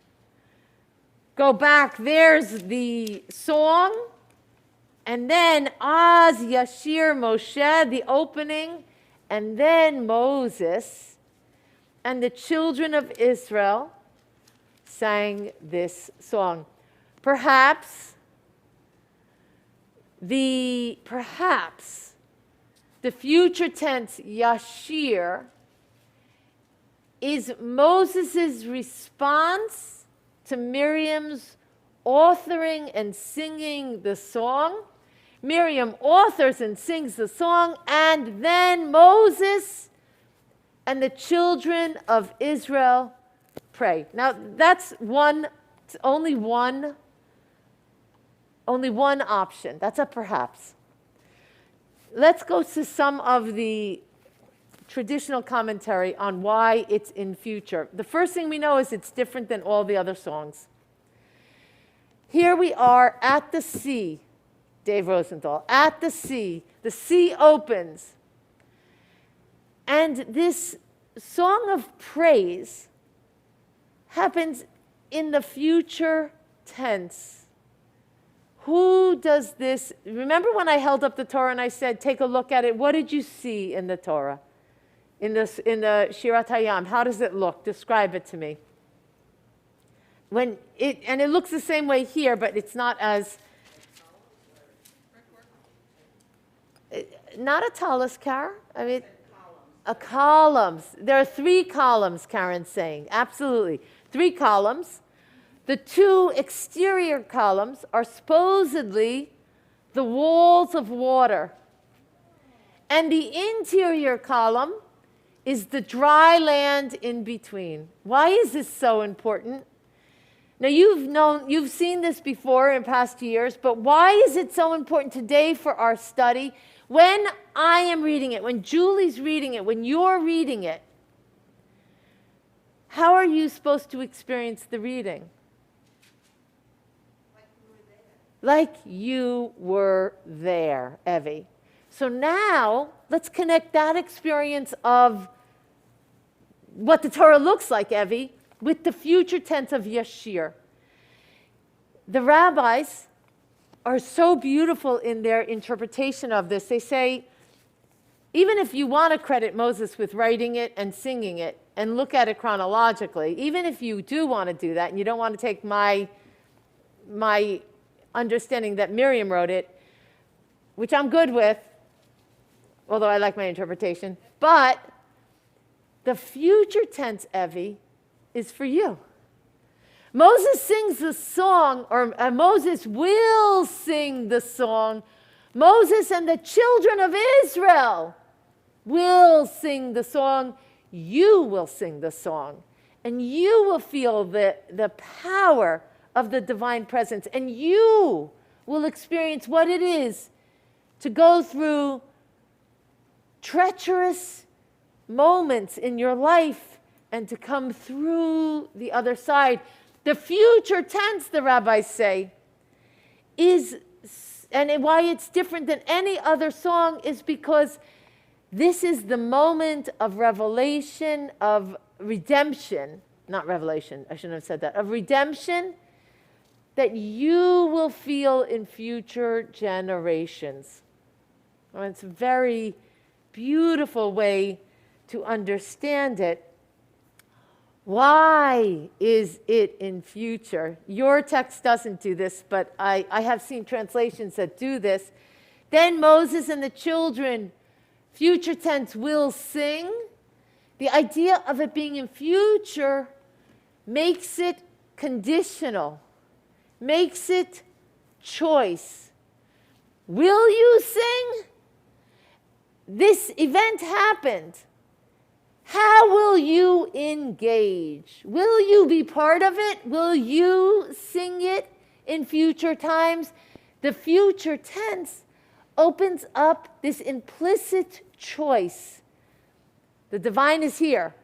Go back, there's the song. And then Az Yashir Moshe, the opening. And then Moses and the children of Israel sang this song. Perhaps the future tense Yashir is Moses' response to Miriam's authoring and singing the song. Miriam authors and sings the song, and then Moses and the children of Israel pray. Now, that's only one option. That's a perhaps. Let's go to some of the traditional commentary on why it's in future. The first thing we know is it's different than all the other songs. Here we are at the sea, Dave Rosenthal, at the sea. The sea opens. And this song of praise happens in the future tense. Who does this? Remember when I held up the Torah and I said, take a look at it. What did you see in the Torah? In the Shirat Hayam, how does it look? Describe it to me. And it looks the same way here, but it's not as, not a talus, Karen. I mean, a columns. There are 3 columns, Karen's saying. Absolutely. 3 columns. The 2 exterior columns are supposedly the walls of water. And the interior column is the dry land in between. Why is this so important? Now, you've seen this before in past years, but why is it so important today for our study? When I am reading it, when Julie's reading it, when you're reading it, how are you supposed to experience the reading? Like you were there, Evie. So now, let's connect that experience of what the Torah looks like, Evie, with the future tense of Yashir. The rabbis are so beautiful in their interpretation of this. They say, even if you want to credit Moses with writing it and singing it and look at it chronologically, even if you do want to do that and you don't want to take my understanding that Miriam wrote it, which I'm good with, although I like my interpretation, but the future tense, Evie, is for you. Moses sings the song, or Moses will sing the song. Moses and the children of Israel will sing the song. You will sing the song. And you will feel the power of the divine presence. And you will experience what it is to go through treacherous moments in your life and to come through the other side. The future tense, the rabbis say, is, and why it's different than any other song is because this is the moment of revelation, of redemption, not revelation, I shouldn't have said that, of redemption that you will feel in future generations. Well, it's a very beautiful way to understand it. Why is it in future? Your text doesn't do this, but I have seen translations that do this. Then Moses and the children, future tense, will sing. The idea of it being in future makes it conditional, makes it choice. Will you sing? This event happened. How will you engage? Will you be part of it? Will you sing it in future times? The future tense opens up this implicit choice. The divine is here.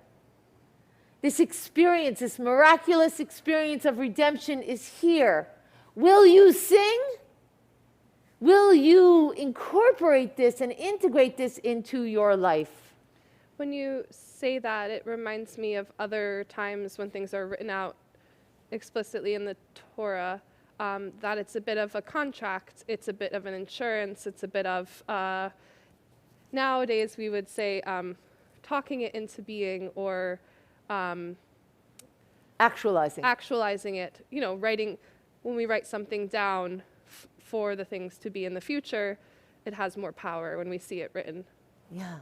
This experience, this miraculous experience of redemption is here. Will you sing? Will you incorporate this and integrate this into your life? When you say that, it reminds me of other times when things are written out explicitly in the Torah, that it's a bit of a contract, it's a bit of an insurance, it's a bit of, nowadays we would say, talking it into being or Actualizing it, writing, when we write something down for the things to be in the future, it has more power when we see it written. Yeah.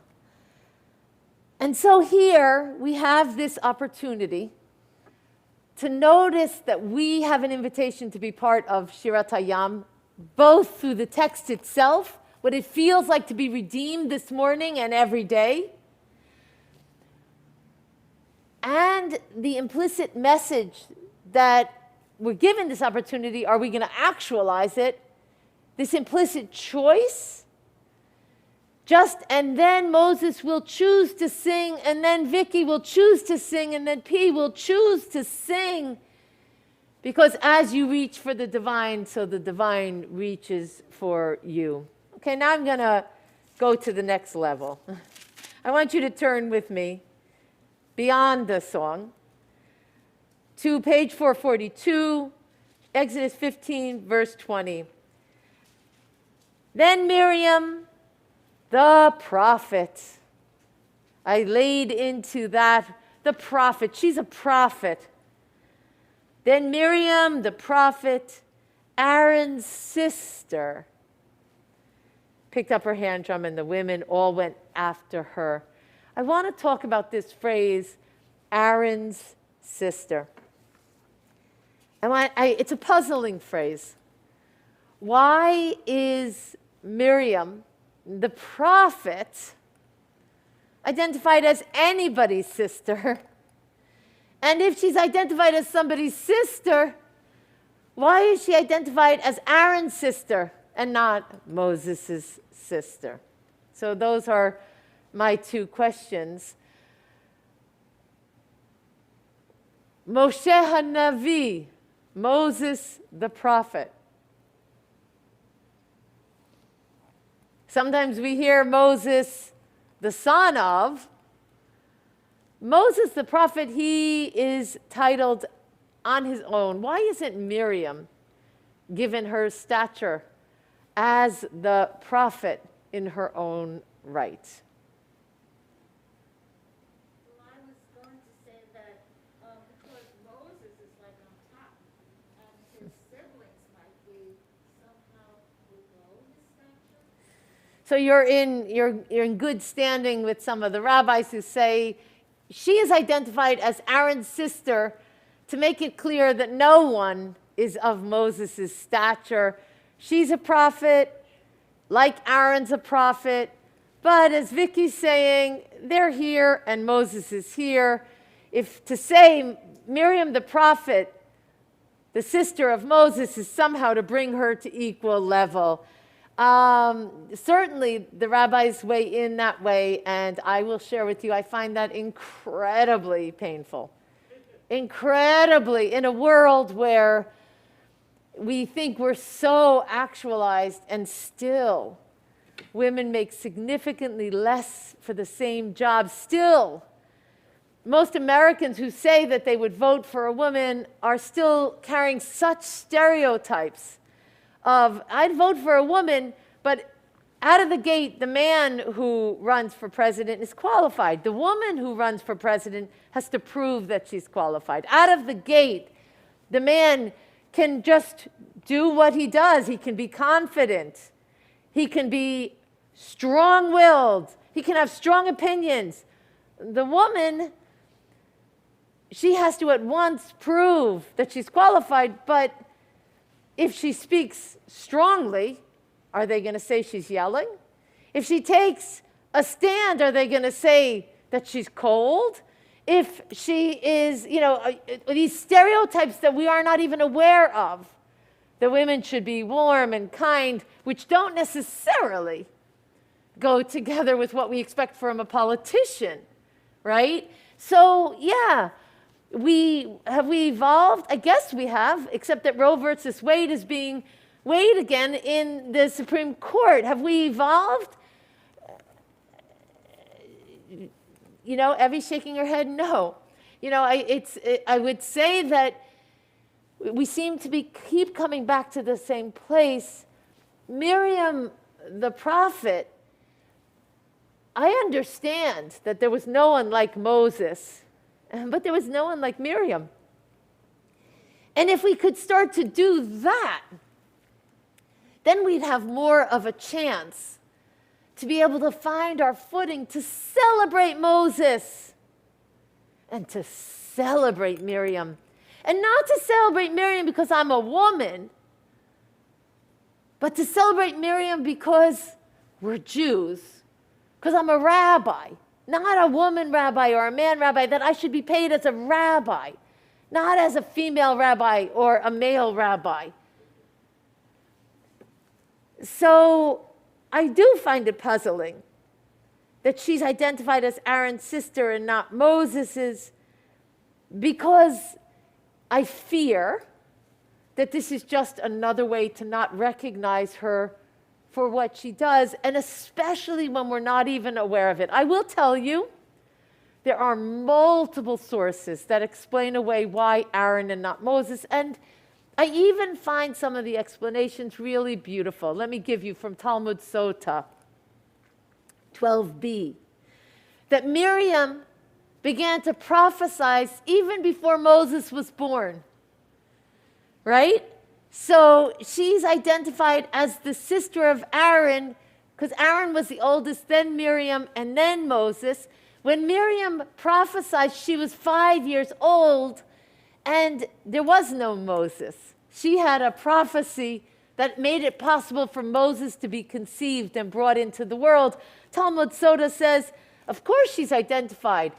And so here we have this opportunity to notice that we have an invitation to be part of Shirat Hayam, both through the text itself, what it feels like to be redeemed this morning and every day, and the implicit message that we're given this opportunity. Are we going to actualize it? This implicit choice. And then Moses will choose to sing, and then Vicky will choose to sing, and then P will choose to sing. Because as you reach for the divine, so the divine reaches for you. Okay, now I'm going to go to the next level. I want you to turn with me beyond the song to page 442, Exodus 15, verse 20. Then Miriam, the prophet. I laid into that, the prophet. She's a prophet. Then Miriam, the prophet, Aaron's sister, picked up her hand drum, and the women all went after her. I want to talk about this phrase, Aaron's sister. It's a puzzling phrase. Why is Miriam, the prophet, identified as anybody's sister? And if she's identified as somebody's sister, why is she identified as Aaron's sister and not Moses' sister? So those are my two questions. Moshe HaNavi, Moses the prophet. Sometimes we hear Moses, the son of. Moses the prophet, he is titled on his own. Why isn't Miriam given her stature as the prophet in her own right? Well, I was going to say that because Moses is like on top, and his siblings might be somehow below his stature. So you're in good standing with some of the rabbis who say she is identified as Aaron's sister to make it clear that no one is of Moses' stature. She's a prophet, like Aaron's a prophet, but as Vicky's saying, they're here and Moses is here. If to say Miriam the prophet, the sister of Moses, is somehow to bring her to equal level, certainly the rabbis weigh in that way, and I will share with you, I find that incredibly painful. Incredibly, in a world where we think we're so actualized and still women make significantly less for the same job. Still, most Americans who say that they would vote for a woman are still carrying such stereotypes of, I'd vote for a woman, but out of the gate, the man who runs for president is qualified. The woman who runs for president has to prove that she's qualified. Out of the gate, the man can just do what he does. He can be confident. He can be strong-willed. He can have strong opinions. The woman, she has to at once prove that she's qualified, but if she speaks strongly, are they going to say she's yelling? If she takes a stand, are they going to say that she's cold? If she is, these stereotypes that we are not even aware of, that women should be warm and kind, which don't necessarily go together with what we expect from a politician, right? So, yeah, have we evolved? I guess we have, except that Roe versus Wade is being weighed again in the Supreme Court. Have we evolved? Evie's shaking her head, no. I would say that we seem to keep coming back to the same place. Miriam, the prophet, I understand that there was no one like Moses, but there was no one like Miriam. And if we could start to do that, then we'd have more of a chance to be able to find our footing, to celebrate Moses and to celebrate Miriam. And not to celebrate Miriam because I'm a woman, but to celebrate Miriam because we're Jews, because I'm a rabbi, not a woman rabbi or a man rabbi, that I should be paid as a rabbi, not as a female rabbi or a male rabbi. So I do find it puzzling that she's identified as Aaron's sister and not Moses's, because I fear that this is just another way to not recognize her for what she does, and especially when we're not even aware of it. I will tell you, there are multiple sources that explain away why Aaron and not Moses, and I even find some of the explanations really beautiful. Let me give you from Talmud Sota 12b, that Miriam began to prophesy even before Moses was born, right? So she's identified as the sister of Aaron, because Aaron was the oldest, then Miriam, and then Moses. When Miriam prophesied, she was 5 years old, and there was no Moses. She had a prophecy that made it possible for Moses to be conceived and brought into the world. Talmud Sota says, of course she's identified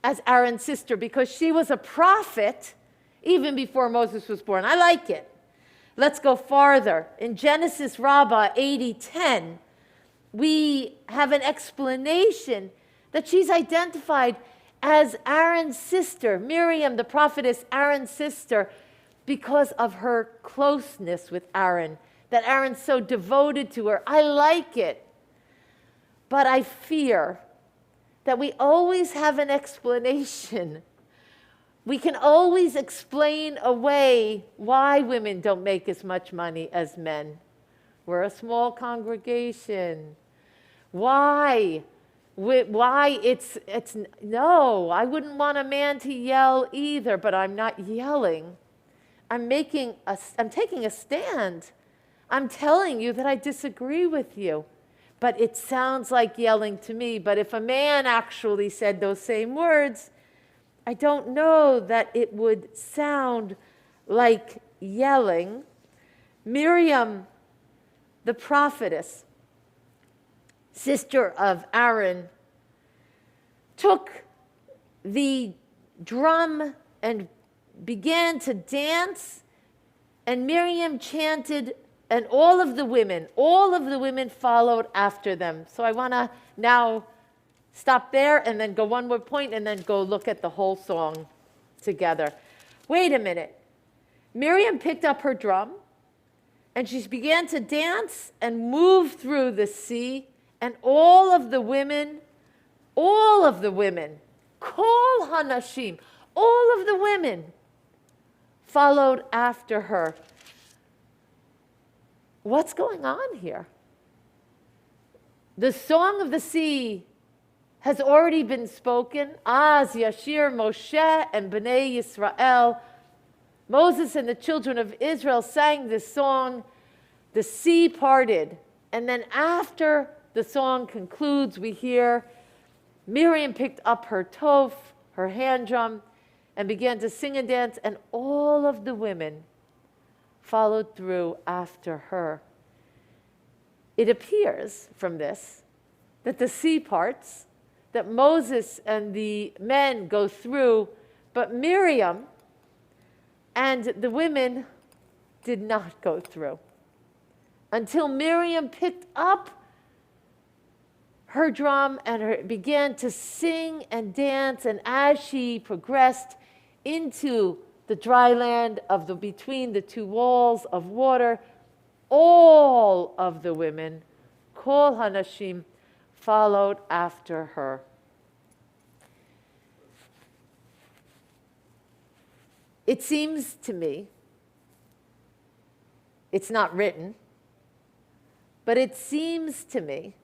as Aaron's sister because she was a prophet even before Moses was born. I like it. Let's go farther. In Genesis Rabbah 80:10, we have an explanation that she's identified as Aaron's sister, Miriam, the prophetess, Aaron's sister, because of her closeness with Aaron, that Aaron's so devoted to her. I like it. But I fear that we always have an explanation. We can always explain away why women don't make as much money as men. We're a small congregation. Why? No, I wouldn't want a man to yell either, but I'm not yelling. I'm taking a stand. I'm telling you that I disagree with you. But it sounds like yelling to me. But if a man actually said those same words, I don't know that it would sound like yelling. Miriam, the prophetess, sister of Aaron, took the drum and began to dance, and Miriam chanted, and all of the women followed after them. So I want to now stop there and then go one more point and then go look at the whole song together. Wait a minute. Miriam picked up her drum and she began to dance and move through the sea, and all of the women, kol hanashim, all of the women followed after her. What's going on here? The song of the sea has already been spoken. Az Yashir Moshe and Bnei Yisrael. Moses and the children of Israel sang this song. The sea parted. And then after the song concludes, we hear Miriam picked up her toph, her hand drum, and began to sing and dance, and all of the women followed through after her. It appears from this that the sea parts, that Moses and the men go through, but Miriam and the women did not go through until Miriam picked up her drum and began to sing and dance, and as she progressed into the dry land between the two walls of water, all of the women, kol hanashim, followed after her. It seems to me, it's not written, but it seems to me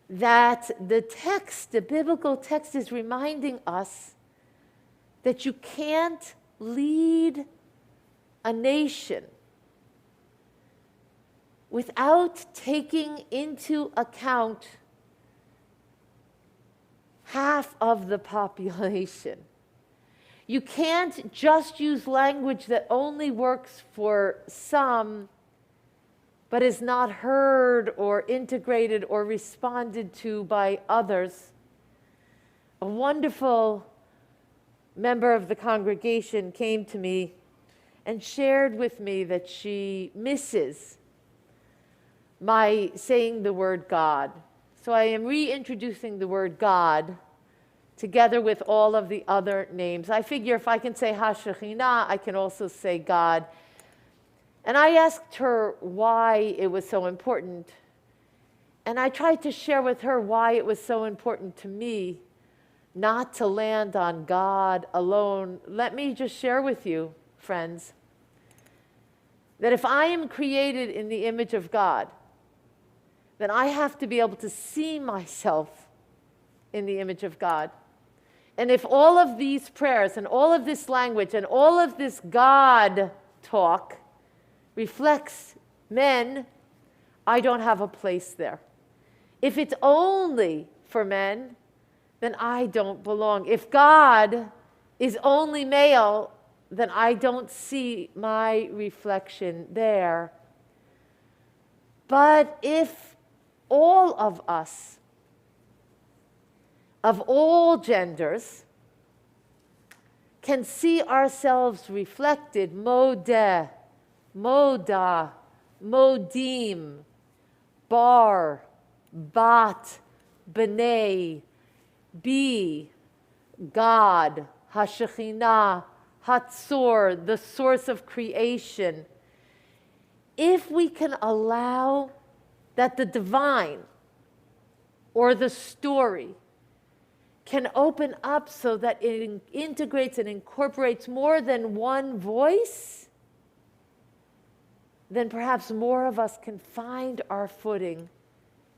that the biblical text is reminding us that you can't lead a nation without taking into account half of the population. You can't just use language that only works for some, but is not heard or integrated or responded to by others. A wonderful member of the congregation came to me and shared with me that she misses my saying the word God. So I am reintroducing the word God together with all of the other names. I figure if I can say HaShekhinah, I can also say God. And I asked her why it was so important. And I tried to share with her why it was so important to me not to land on God alone. Let me just share with you, friends, that if I am created in the image of God, then I have to be able to see myself in the image of God. And if all of these prayers and all of this language and all of this God talk reflects men, I don't have a place there. If it's only for men, then I don't belong. If God is only male, then I don't see my reflection there. But if all of us, of all genders, can see ourselves reflected, modeh, moda, modim, bar, bat, b'nai, be, God, HaShekhinah, Hatzor, the source of creation. If we can allow that the divine or the story can open up so that it integrates and incorporates more than one voice, then perhaps more of us can find our footing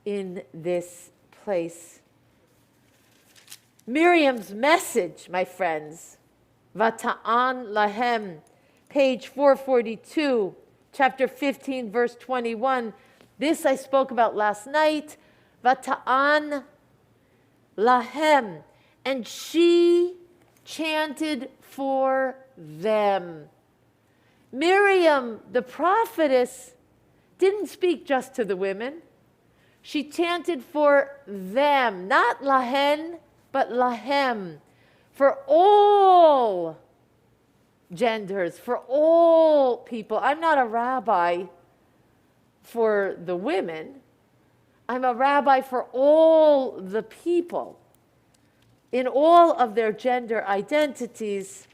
in this place. Miriam's message, my friends, Vata'an lahem, page 442, chapter 15, verse 21. This I spoke about last night. Vata'an lahem, And she chanted for them. Miriam, the prophetess, didn't speak just to the women. She chanted for them, not lahen, but lahem, for all genders, for all people. I'm not a rabbi for the women. I'm a rabbi for all the people in all of their gender identities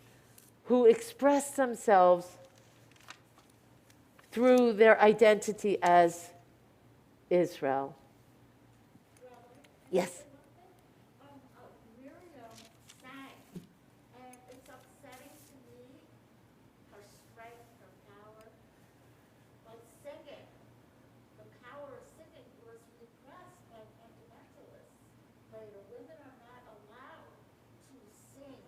who express themselves through their identity as Israel. Yes? Miriam sang, and it's upsetting to me, her strength, her power, but singing, the power of singing was repressed by fundamentalists. Later, women are not allowed to sing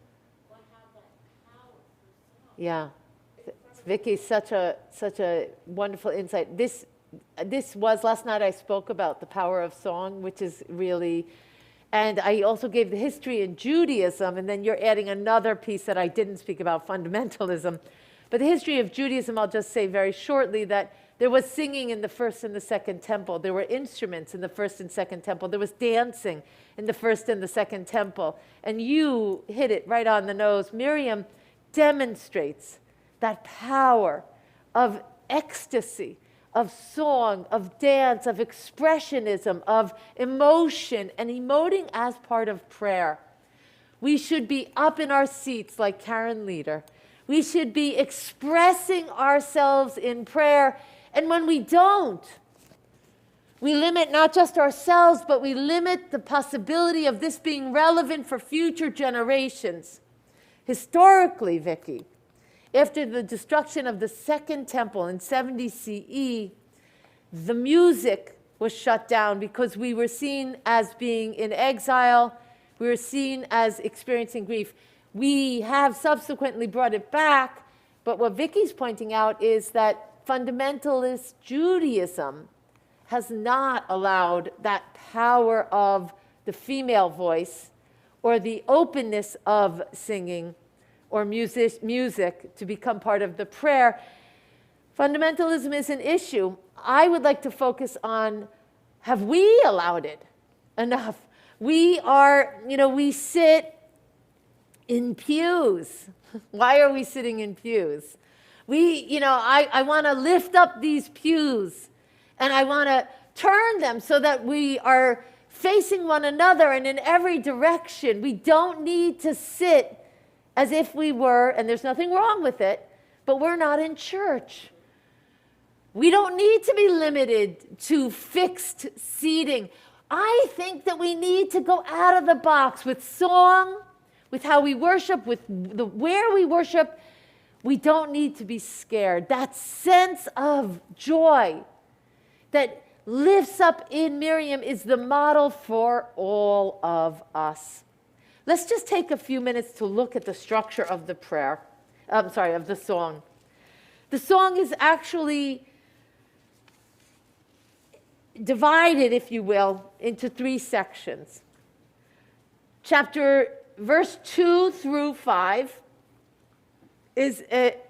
or have that power through song. Yeah. Vicky, such a wonderful insight. This was, last night I spoke about the power of song, which is really, and I also gave the history in Judaism, and then you're adding another piece that I didn't speak about, fundamentalism. But the history of Judaism, I'll just say very shortly that there was singing in the first and the second temple. There were instruments in the first and second temple. There was dancing in the first and the second temple. And you hit it right on the nose. Miriam demonstrates that power of ecstasy, of song, of dance, of expressionism, of emotion, and emoting as part of prayer. We should be up in our seats like Karen Leader. We should be expressing ourselves in prayer. And when we don't, we limit not just ourselves, but we limit the possibility of this being relevant for future generations. Historically, Vicky, after the destruction of the Second Temple in 70 CE, the music was shut down because we were seen as being in exile. We were seen as experiencing grief. We have subsequently brought it back, but what Vicky's pointing out is that fundamentalist Judaism has not allowed that power of the female voice or the openness of singing or music to become part of the prayer. Fundamentalism is an issue. I would like to focus on, have we allowed it enough? We sit in pews. Why are we sitting in pews? I want to lift up these pews and I want to turn them so that we are facing one another and in every direction. We don't need to sit as if we were, and there's nothing wrong with it, but we're not in church. We don't need to be limited to fixed seating. I think that we need to go out of the box with song, with how we worship, with where we worship. We don't need to be scared. That sense of joy that lifts up in Miriam is the model for all of us. Let's just take a few minutes to look at the structure of the prayer. Of the song. The song is actually divided, if you will, into 3 sections. Verse 2 through 5 is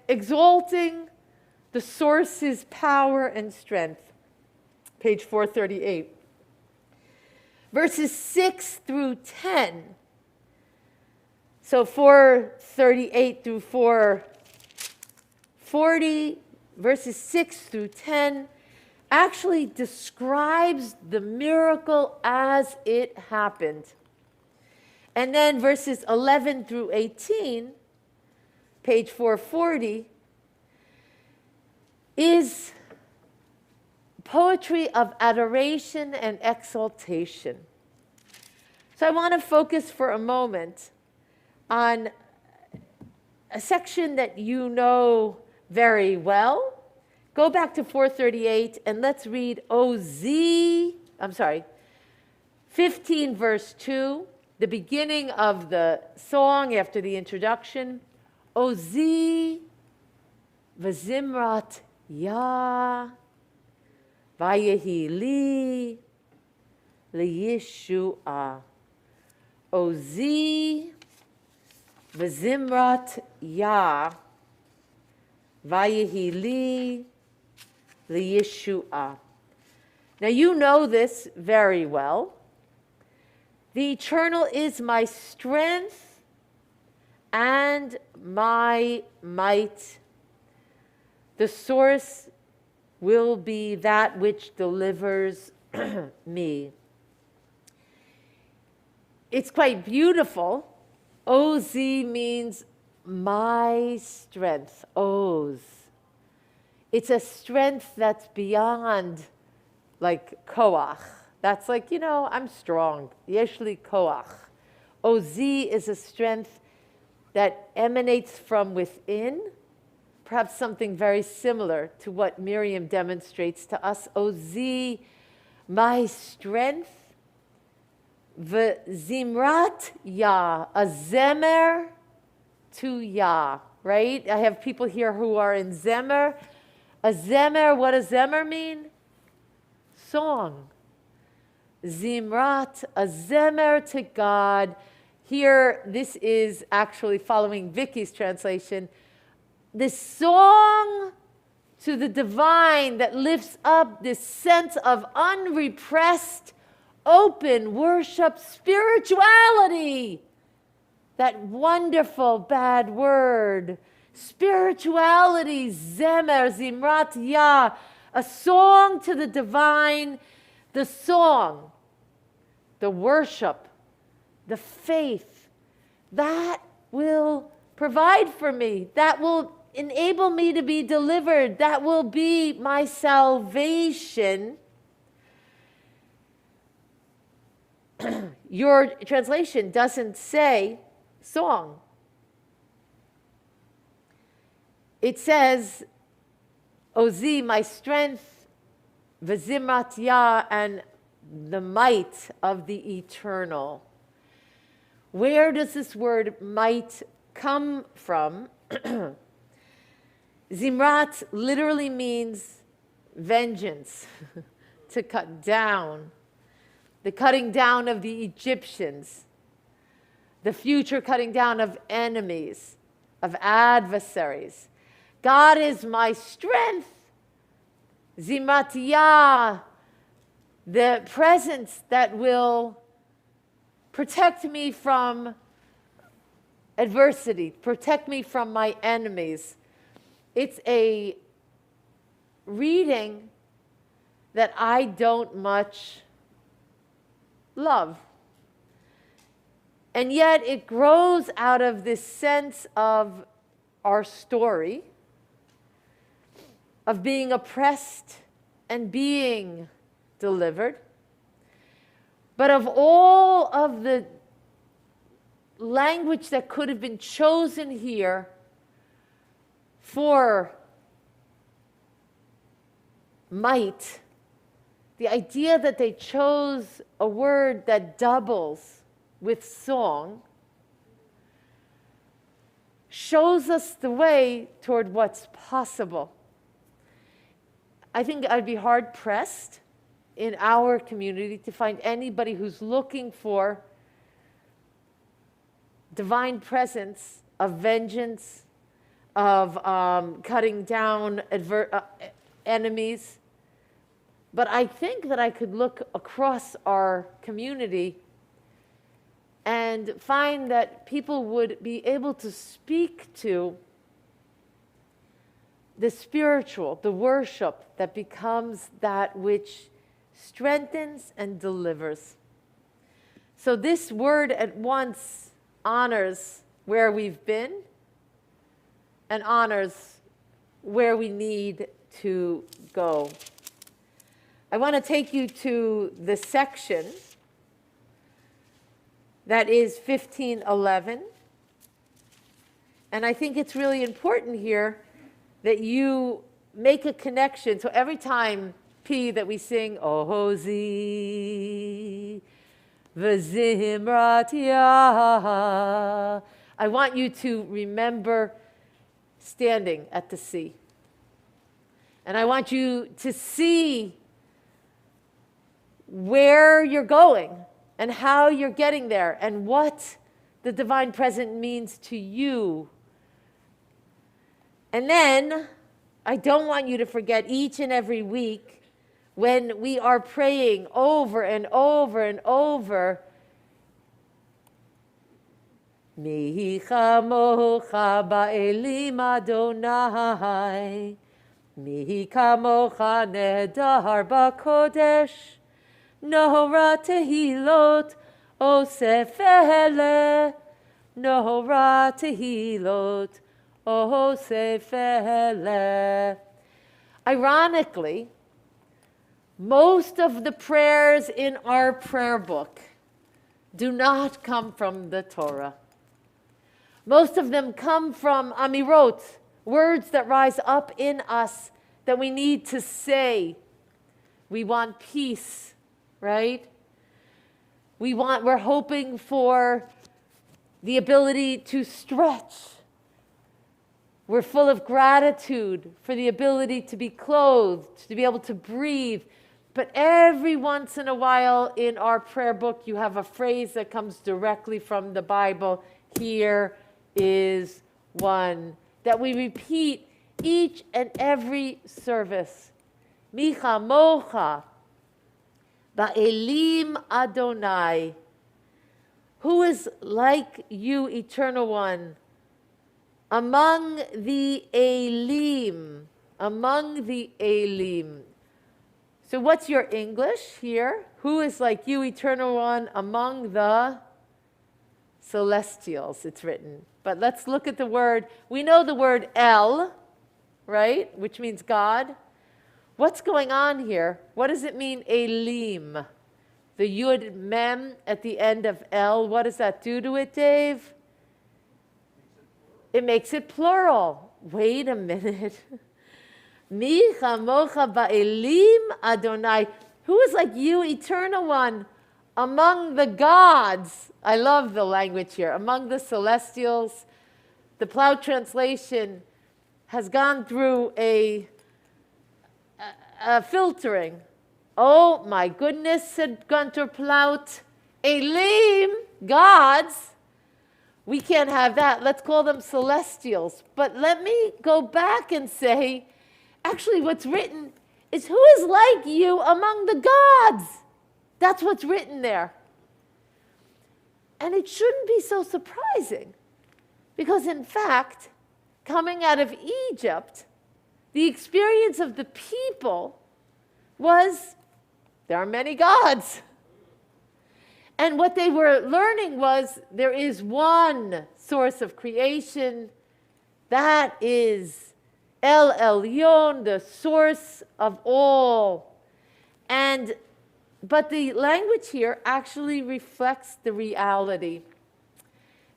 exalting the source's power and strength. Page 438. Verses 6 through 10. So 438 through 440, verses 6 through 10, actually describes the miracle as it happened. And then verses 11 through 18, page 440, is poetry of adoration and exaltation. So I want to focus for a moment on a section that you know very well. Go back to 438 and let's read 15 verse 2, the beginning of the song after the introduction. Ozi v'zimrat ya vayehi li liyishua. Ozi v'zimrat Yah vayehi li liyeshua. Now you know this very well. The Eternal is my strength and my might. The source will be that which delivers me. It's quite beautiful. Oz means my strength. Oz. It's a strength that's beyond like koach. That's like, I'm strong. Yeshli koach. Oz is a strength that emanates from within, perhaps something very similar to what Miriam demonstrates to us. Oz, my strength. V'zimrat Yah, a zemer to Yah, right? I have people here who are in zemer. A zemer, what does zemer mean? Song. Zimrat, a zemer to God. Here, this is actually following Vicky's translation. This song to the divine that lifts up this sense of unrepressed, open worship, spirituality. That wonderful bad word. Spirituality, zemer, zimrat Yah, a song to the divine, the song, the worship, the faith, that will provide for me, that will enable me to be delivered, that will be my salvation. Your translation doesn't say song. It says, Ozi, my strength, v'zimrat Yah, and the might of the eternal. Where does this word might come from? Zimrat literally means vengeance, to cut down. The cutting down of the Egyptians, the future cutting down of enemies, of adversaries. God is my strength. Zimrat Yah, the presence that will protect me from adversity, protect me from my enemies. It's a reading that I don't much love. And yet it grows out of this sense of our story, of being oppressed and being delivered. But of all of the language that could have been chosen here for might, the idea that they chose a word that doubles with song shows us the way toward what's possible. I think I'd be hard-pressed in our community to find anybody who's looking for divine presence of vengeance, of cutting down enemies. But I think that I could look across our community and find that people would be able to speak to the spiritual, the worship that becomes that which strengthens and delivers. So this word at once honors where we've been and honors where we need to go. I want to take you to the section that is 15:11. And I think it's really important here that you make a connection. So every time, P, that we sing, Ohozi, v'zimrat Yah, I want you to remember standing at the sea. And I want you to see where you're going and how you're getting there and what the divine present means to you. And then I don't want you to forget each and every week when we are praying over and over and over, Mi chamocha ba'elim Adonai, Mi kamocha nedar b'kodesh, Nohora tehilot osef ele, Nohora tehilot osef ele. Ironically, most of the prayers in our prayer book do not come from the Torah. Most of them come from amirot, words that rise up in us that we need to say. We want peace, right? We're hoping for the ability to stretch. We're full of gratitude for the ability to be clothed, to be able to breathe. But every once in a while in our prayer book, you have a phrase that comes directly from the Bible. Here is one that we repeat each and every service. Mi chamocha ba'elim Adonai. Who is like you, Eternal One, among the Elim, among the Elim. So what's your English here? Who is like you, Eternal One, among the celestials, it's written. But let's look at the word. We know the word El, right, which means God. What's going on here? What does it mean, Elim? The Yud Mem at the end of El, what does that do to it, Dave? It makes it plural. Wait a minute. Mi chamocha ba'elim Adonai. Who is like you, Eternal One, among the gods? I love the language here. Among the celestials. The Plough translation has gone through a filtering. Oh my goodness, said Gunter Plaut. Elim, gods. We can't have that. Let's call them celestials. But let me go back and say, actually what's written is who is like you among the gods? That's what's written there. And it shouldn't be so surprising because in fact, coming out of Egypt, the experience of the people was there are many gods. And what they were learning was there is one source of creation. That is El Elyon, the source of all. But the language here actually reflects the reality.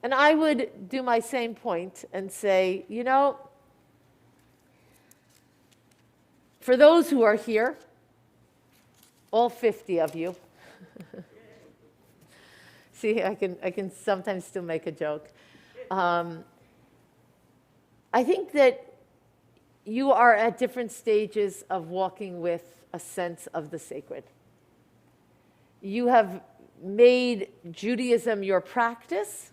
And I would do my same point and say, you know, for those who are here, all 50 of you, see, I can sometimes still make a joke. I think that you are at different stages of walking with a sense of the sacred. You have made Judaism your practice.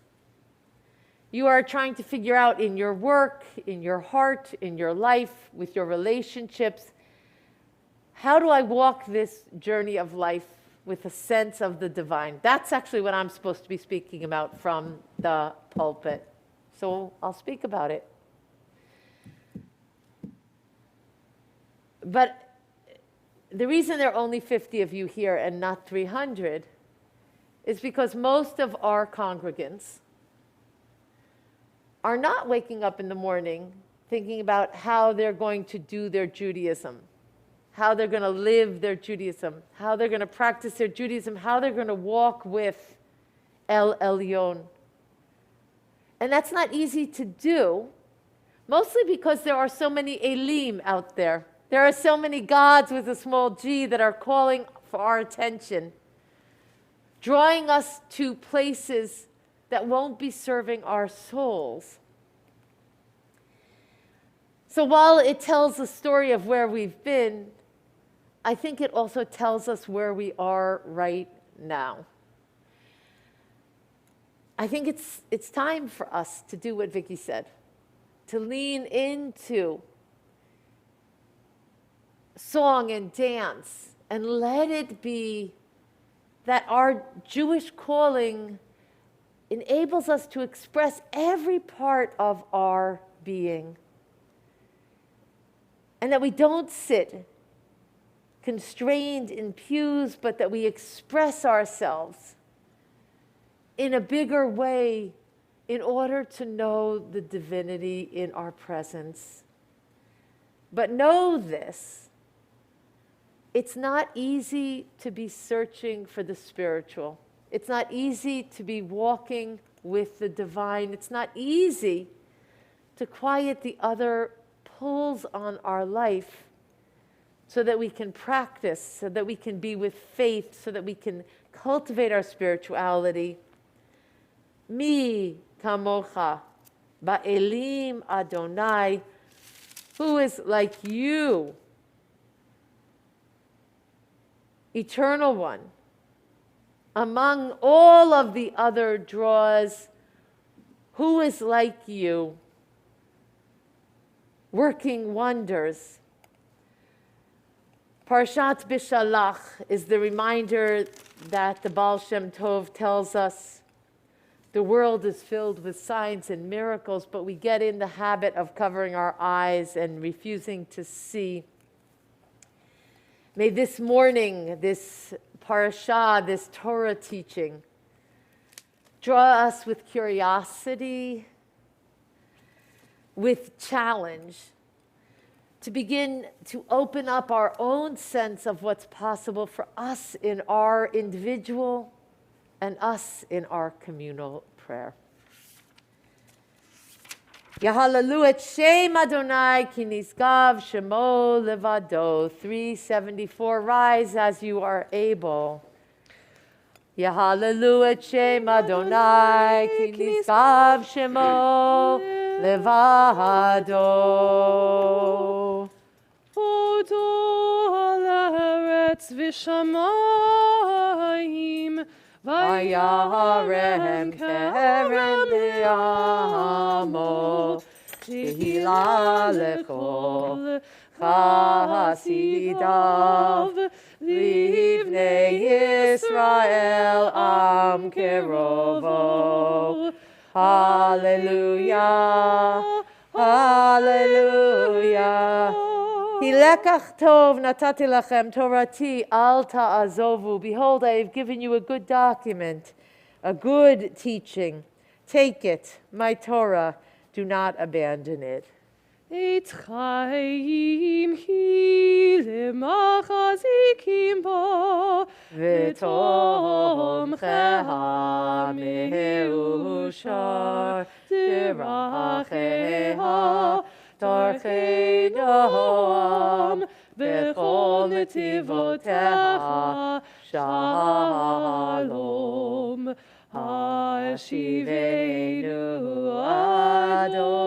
You are trying to figure out in your work, in your heart, in your life, with your relationships, how do I walk this journey of life with a sense of the divine? That's actually what I'm supposed to be speaking about from the pulpit. So I'll speak about it. But the reason there are only 50 of you here and not 300 is because most of our congregants are not waking up in the morning thinking about how they're going to do their Judaism, how they're going to live their Judaism, how they're going to practice their Judaism, how they're going to walk with El Elyon. And that's not easy to do, mostly because there are so many Elim out there. There are so many gods with a small g that are calling for our attention, drawing us to places that won't be serving our souls. So while it tells the story of where we've been, I think it also tells us where we are right now. I think it's time for us to do what Vicky said, to lean into song and dance and let it be that our Jewish calling enables us to express every part of our being. And that we don't sit constrained in pews, but that we express ourselves in a bigger way in order to know the divinity in our presence. But know this, it's not easy to be searching for the spiritual. It's not easy to be walking with the divine. It's not easy to quiet the other pulls on our life so that we can practice, so that we can be with faith, so that we can cultivate our spirituality. Mi kamocha ba'elim Adonai, who is like you, Eternal One, among all of the other draws, who is like you, working wonders. Parshat Bishalach is the reminder that the Baal Shem Tov tells us the world is filled with signs and miracles, but we get in the habit of covering our eyes and refusing to see. May this morning, this parashah, this Torah teaching, draw us with curiosity, with challenge, to begin to open up our own sense of what's possible for us in our individual and us in our communal prayer. Yahalalu et Shem Adonai ki nisgav shemo levado. 374. Rise as you are able. Yahalalu et Shem Adonai ki nisgav shemo levado. Odo al haaretz v'shamayim Vayarem kerem be'amo tehila lechol chasidav livnei Yisrael am kerovo. Hallelujah, hallelujah. Hilekach tov natati lachem torati al ta'azovu. Behold, I have given you a good document, a good teaching. Take it, my Torah. Do not abandon it. Et chaim hi lemachazikim bo V'tom cheha meushar tiracheha Tarchei noam bechol netivotecha shalom. Hashivenu Adonai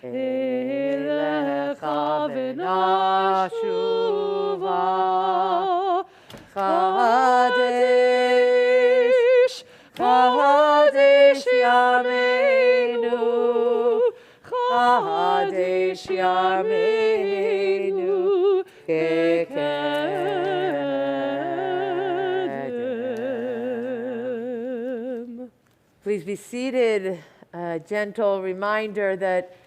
elecha v'nashuva Chadesh, Chadesh Yameinu, Chadesh Yameinu kekedem. Please be seated. A gentle reminder that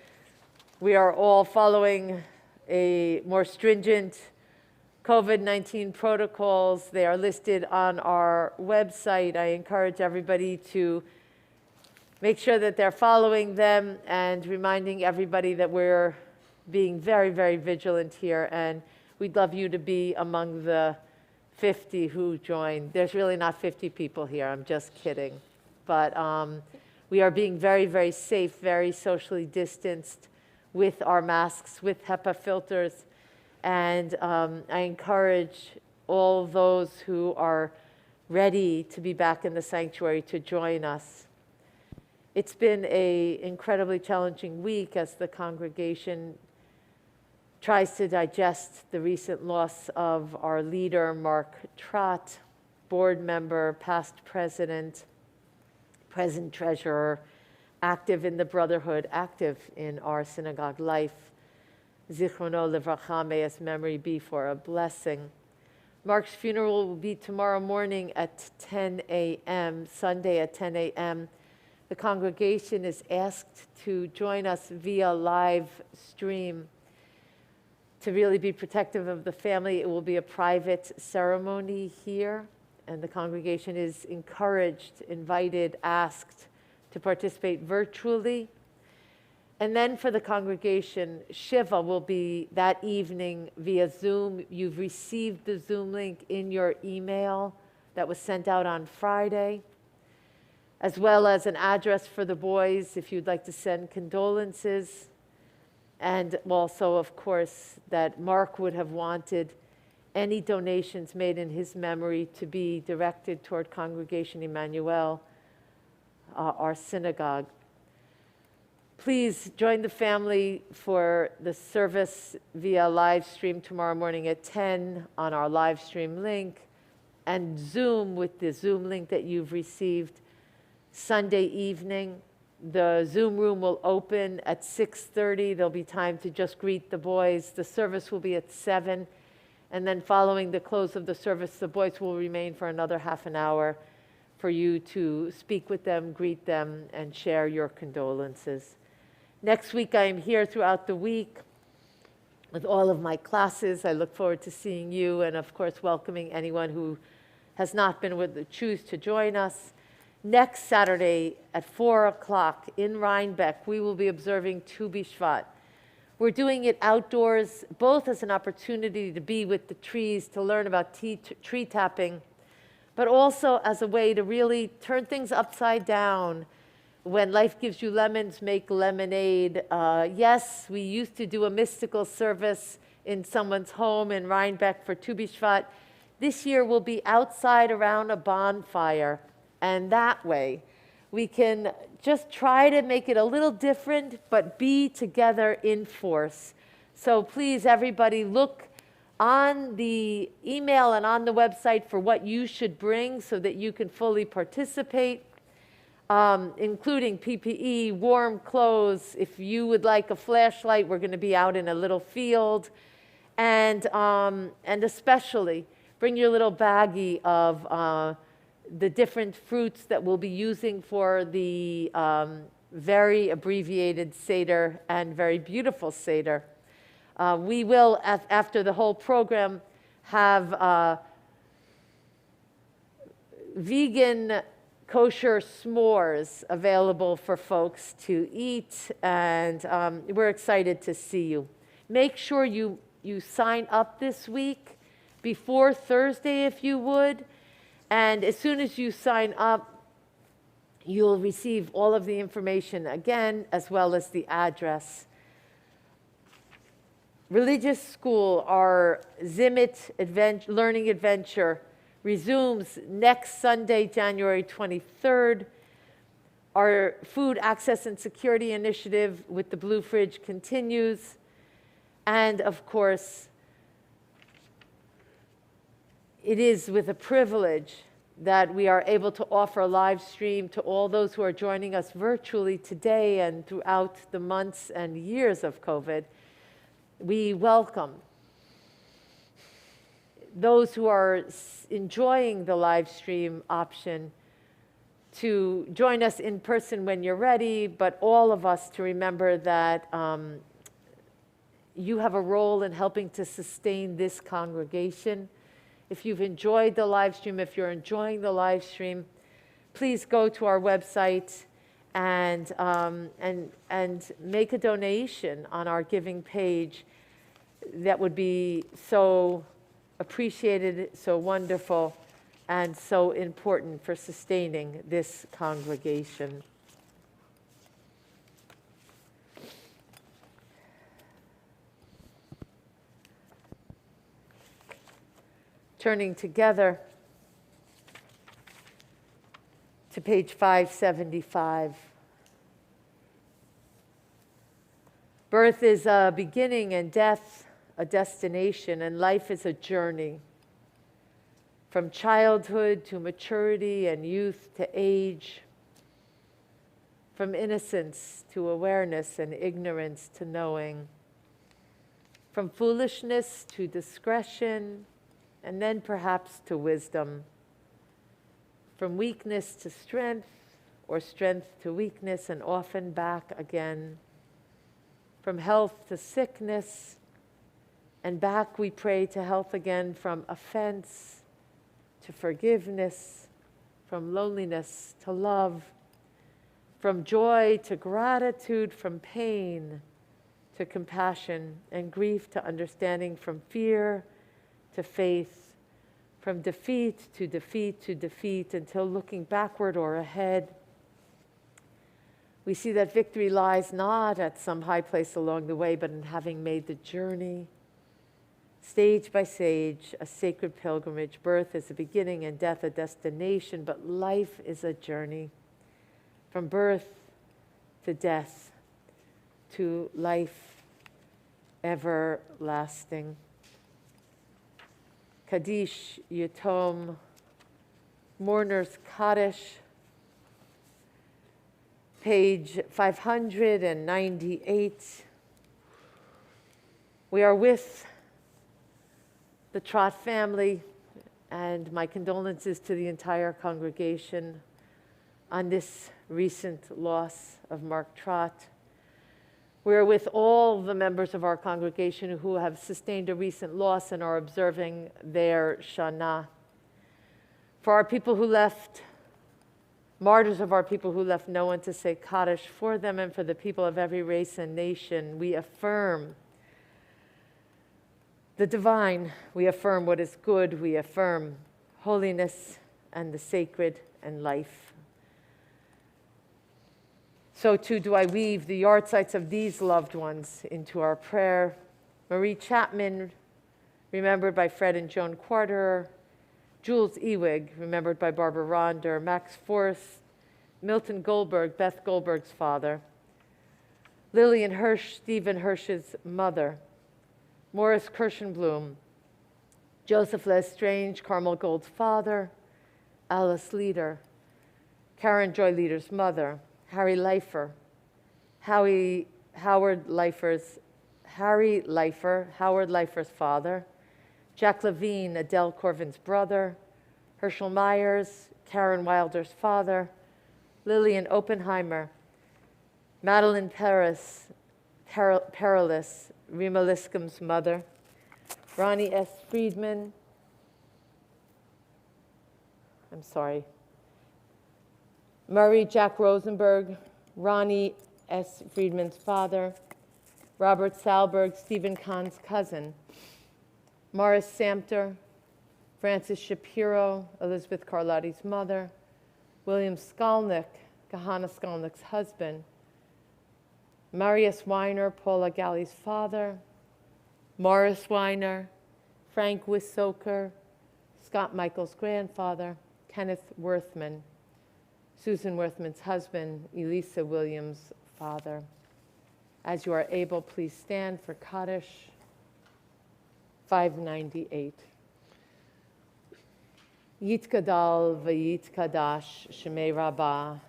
we are all following a more stringent COVID-19 protocols. They are listed on our website. I encourage everybody to make sure that they're following them and reminding everybody that we're being very, very vigilant here. And we'd love you to be among the 50 who joined. There's really not 50 people here. I'm just kidding. But we are being very, very safe, very socially distanced with our masks, with HEPA filters. And I encourage all those who are ready to be back in the sanctuary to join us. It's been an incredibly challenging week as the congregation tries to digest the recent loss of our leader, Mark Trott, board member, past president. present treasurer, active in the brotherhood, active in our synagogue life. Zichrono Livracha, may his memory be for a blessing. Mark's funeral will be tomorrow morning at 10 a.m., Sunday at 10 a.m. The congregation is asked to join us via live stream. To really be protective of the family, it will be a private ceremony here, and the congregation is encouraged, invited, asked to participate virtually. And then for the congregation, Shiva will be that evening via Zoom. You've received the Zoom link in your email that was sent out on Friday, as well as an address for the boys if you'd like to send condolences. And also, of course, that Mark would have wanted any donations made in his memory to be directed toward Congregation Emmanuel, our synagogue. Please join the family for the service via live stream tomorrow morning at 10 on our live stream link, and Zoom with the Zoom link that you've received Sunday evening. The Zoom room will open at 6:30. There'll be time to just greet the boys. The service will be at 7. And then following the close of the service, the boys will remain for another half an hour for you to speak with them, greet them, and share your condolences. Next week, I am here throughout the week with all of my classes. I look forward to seeing you and, of course, welcoming anyone who has not been with, choose to join us. Next Saturday at 4 o'clock in Rhinebeck, we will be observing Tu B'Shvat. We're doing it outdoors, both as an opportunity to be with the trees, to learn about tree tapping, but also as a way to really turn things upside down. When life gives you lemons, make lemonade. Yes, we used to do a mystical service in someone's home in Rhinebeck for Tu B'Shvat. This year we'll be outside around a bonfire. And that way, we can just try to make it a little different, but be together in force. So please, everybody, look on the email and on the website for what you should bring so that you can fully participate, including PPE, warm clothes. If you would like a flashlight, we're going to be out in a little field. And especially, bring your little baggie of the different fruits that we'll be using for the very abbreviated Seder and very beautiful Seder. We will, after the whole program, have vegan kosher s'mores available for folks to eat, and we're excited to see you. Make sure you sign up this week before Thursday if you would. And as soon as you sign up, you'll receive all of the information again, as well as the address. Religious school, our Zimit learning adventure, resumes next Sunday, January 23rd. Our food access and security initiative with the Blue Fridge continues. And of course, it is with a privilege that we are able to offer a live stream to all those who are joining us virtually today and throughout the months and years of COVID. We welcome those who are enjoying the live stream option to join us in person when you're ready, but all of us to remember that you have a role in helping to sustain this congregation. If you've enjoyed the live stream, if you're enjoying the live stream, please go to our website and make a donation on our giving page. That would be so appreciated, so wonderful, and so important for sustaining this congregation. Turning together to page 575. Birth is a beginning and death a destination, and life is a journey. From childhood to maturity and youth to age, from innocence to awareness and ignorance to knowing, from foolishness to discretion, and then perhaps to wisdom, from weakness to strength, or strength to weakness, and often back again, from health to sickness, and back we pray to health again, from offense to forgiveness, from loneliness to love, from joy to gratitude, from pain to compassion, and grief to understanding, from fear to faith, from defeat to defeat to defeat, until looking backward or ahead, we see that victory lies not at some high place along the way, but in having made the journey, stage by stage, a sacred pilgrimage. Birth is a beginning and death a destination, but life is a journey. From birth to death to life everlasting. Kaddish, Yatom, Mourner's Kaddish, page 598. We are with the Trott family, and my condolences to the entire congregation on this recent loss of Mark Trott. We are with all the members of our congregation who have sustained a recent loss and are observing their Shana. For our people who left, martyrs of our people who left no one to say Kaddish for them, and for the people of every race and nation, we affirm the divine, we affirm what is good, we affirm holiness and the sacred and life. So too do I weave the yahrzeits of these loved ones into our prayer. Marie Chapman, remembered by Fred and Joan Quarter. Jules Ewig, remembered by Barbara Ronder. Max Forrest, Milton Goldberg, Beth Goldberg's father. Lillian Hirsch, Stephen Hirsch's mother. Morris Kirschenblum, Joseph Lestrange, Carmel Gold's father. Alice Leader, Karen Joy Leader's mother. Harry Leifer, Howard Leifer's father. Jack Levine, Adele Corvin's brother. Herschel Myers, Karen Wilder's father. Lillian Oppenheimer, Madeline Perilous, Rima Liscombe's mother. Ronnie S. Friedman, Murray Jack Rosenberg, Ronnie S. Friedman's father. Robert Salberg, Stephen Kahn's cousin. Morris Samter, Francis Shapiro, Elizabeth Carlotti's mother. William Skolnick, Kahana Skolnick's husband. Marius Weiner, Paula Galli's father. Morris Weiner, Frank Wissoker, Scott Michael's grandfather. Kenneth Worthman, Susan Worthman's husband. Elisa Williams' father. As you are able, please stand for Kaddish 598. Yitkadal v'yitkadash shemei rabbah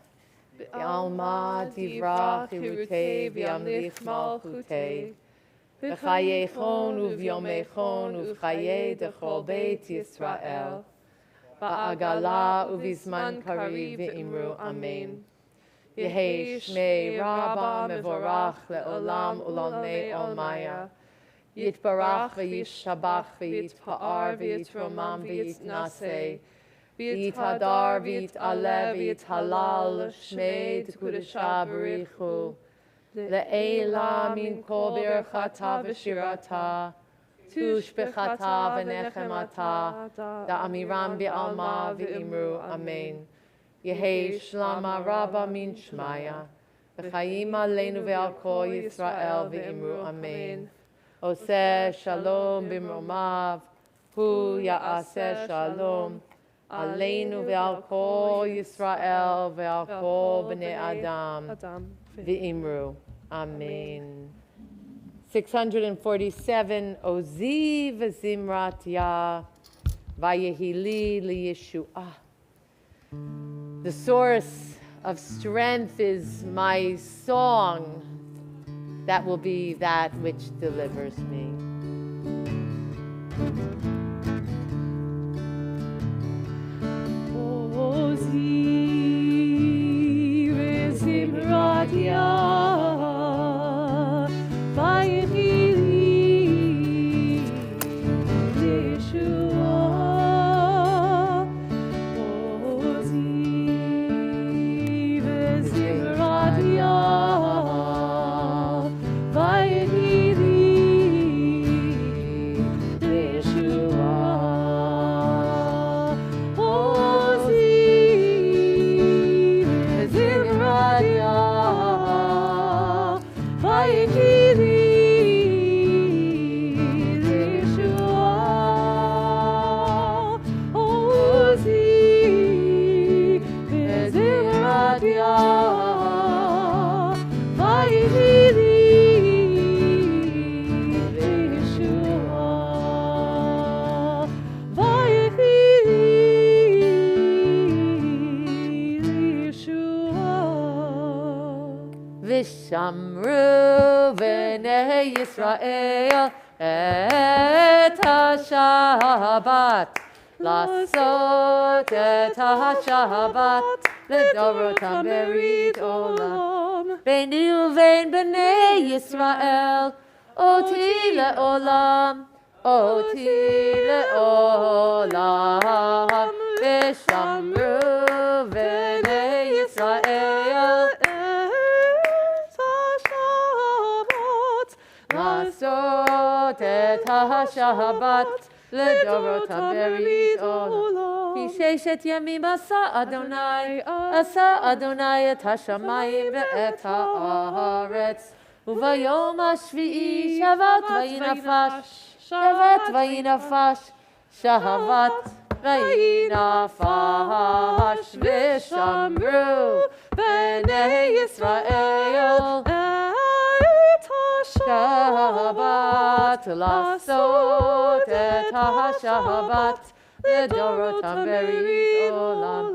Alma divrach hirutei v'yamlich malchutei v'chayechon uvyomechon uvchaye dechol beit Yisrael ba'agala uvizman kari v'imru amen. Yehei shmei Rabbah mevorach le'olam ulamnei olmaya Yitbarach v'yishabach v'yitpa'ar v'yitromam v'yitnaseh v'yithadar v'yit'aleh v'yithalal shmei t'kudesha b'richu le'ela min kol birchata v'shirata tushbechata v'nechemata da'amiram bi'alma v'imru amen. Yehei shlama Rabbah min shmaya v'chayim aleinu ve'al kol Yisrael v'imru amen. Oseh shalom b'mromav, hu ya'aseh shalom, aleinu ve'al kol Yisrael ve'al kol b'nei Adam, v'imru. Amen. 647, Ozi v'zimrat ya, v'yehili liyeshuah. The source of strength is my song. That will be that which delivers me. Ozi vezimrat ya, vaychili Yeshua. Ozi vezimrat ya, vaychili Yeshua. Vishamru b'nei Yisrael et ha-Shabbat, לעשות את השבת לדורותם ברית עולם. ביני ובין בני ישראל, אותי לעולם, אותי לעולם. ושמרו בני ישראל לעשות את השבת לדורותם ברית עולם. כי ששת ימים עשה אדוני את השמיים ואת הארץ, וביום השביעי שבת ויהי נפש, שבת ויהי נפש, שבת ויהי נפש. ושמרו בני ישראל שבת, לעשות את השבת לדורותם ברית עולם.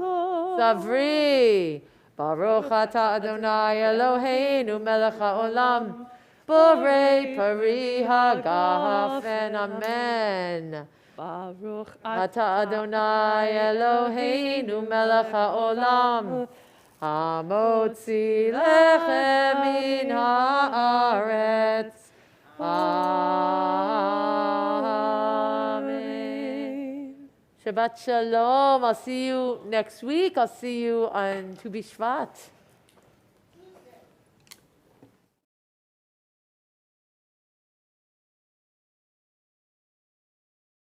סברי, ברוך אתה אדוני אלוהינו מלך העולם, בורא פרי הגפן, אמן. ברוך אתה אדוני אלוהינו מלך העולם, המוציא לחם מן הארץ. Amen. Shabbat shalom. I'll see you next week. I'll see you on Tu B'Shvat.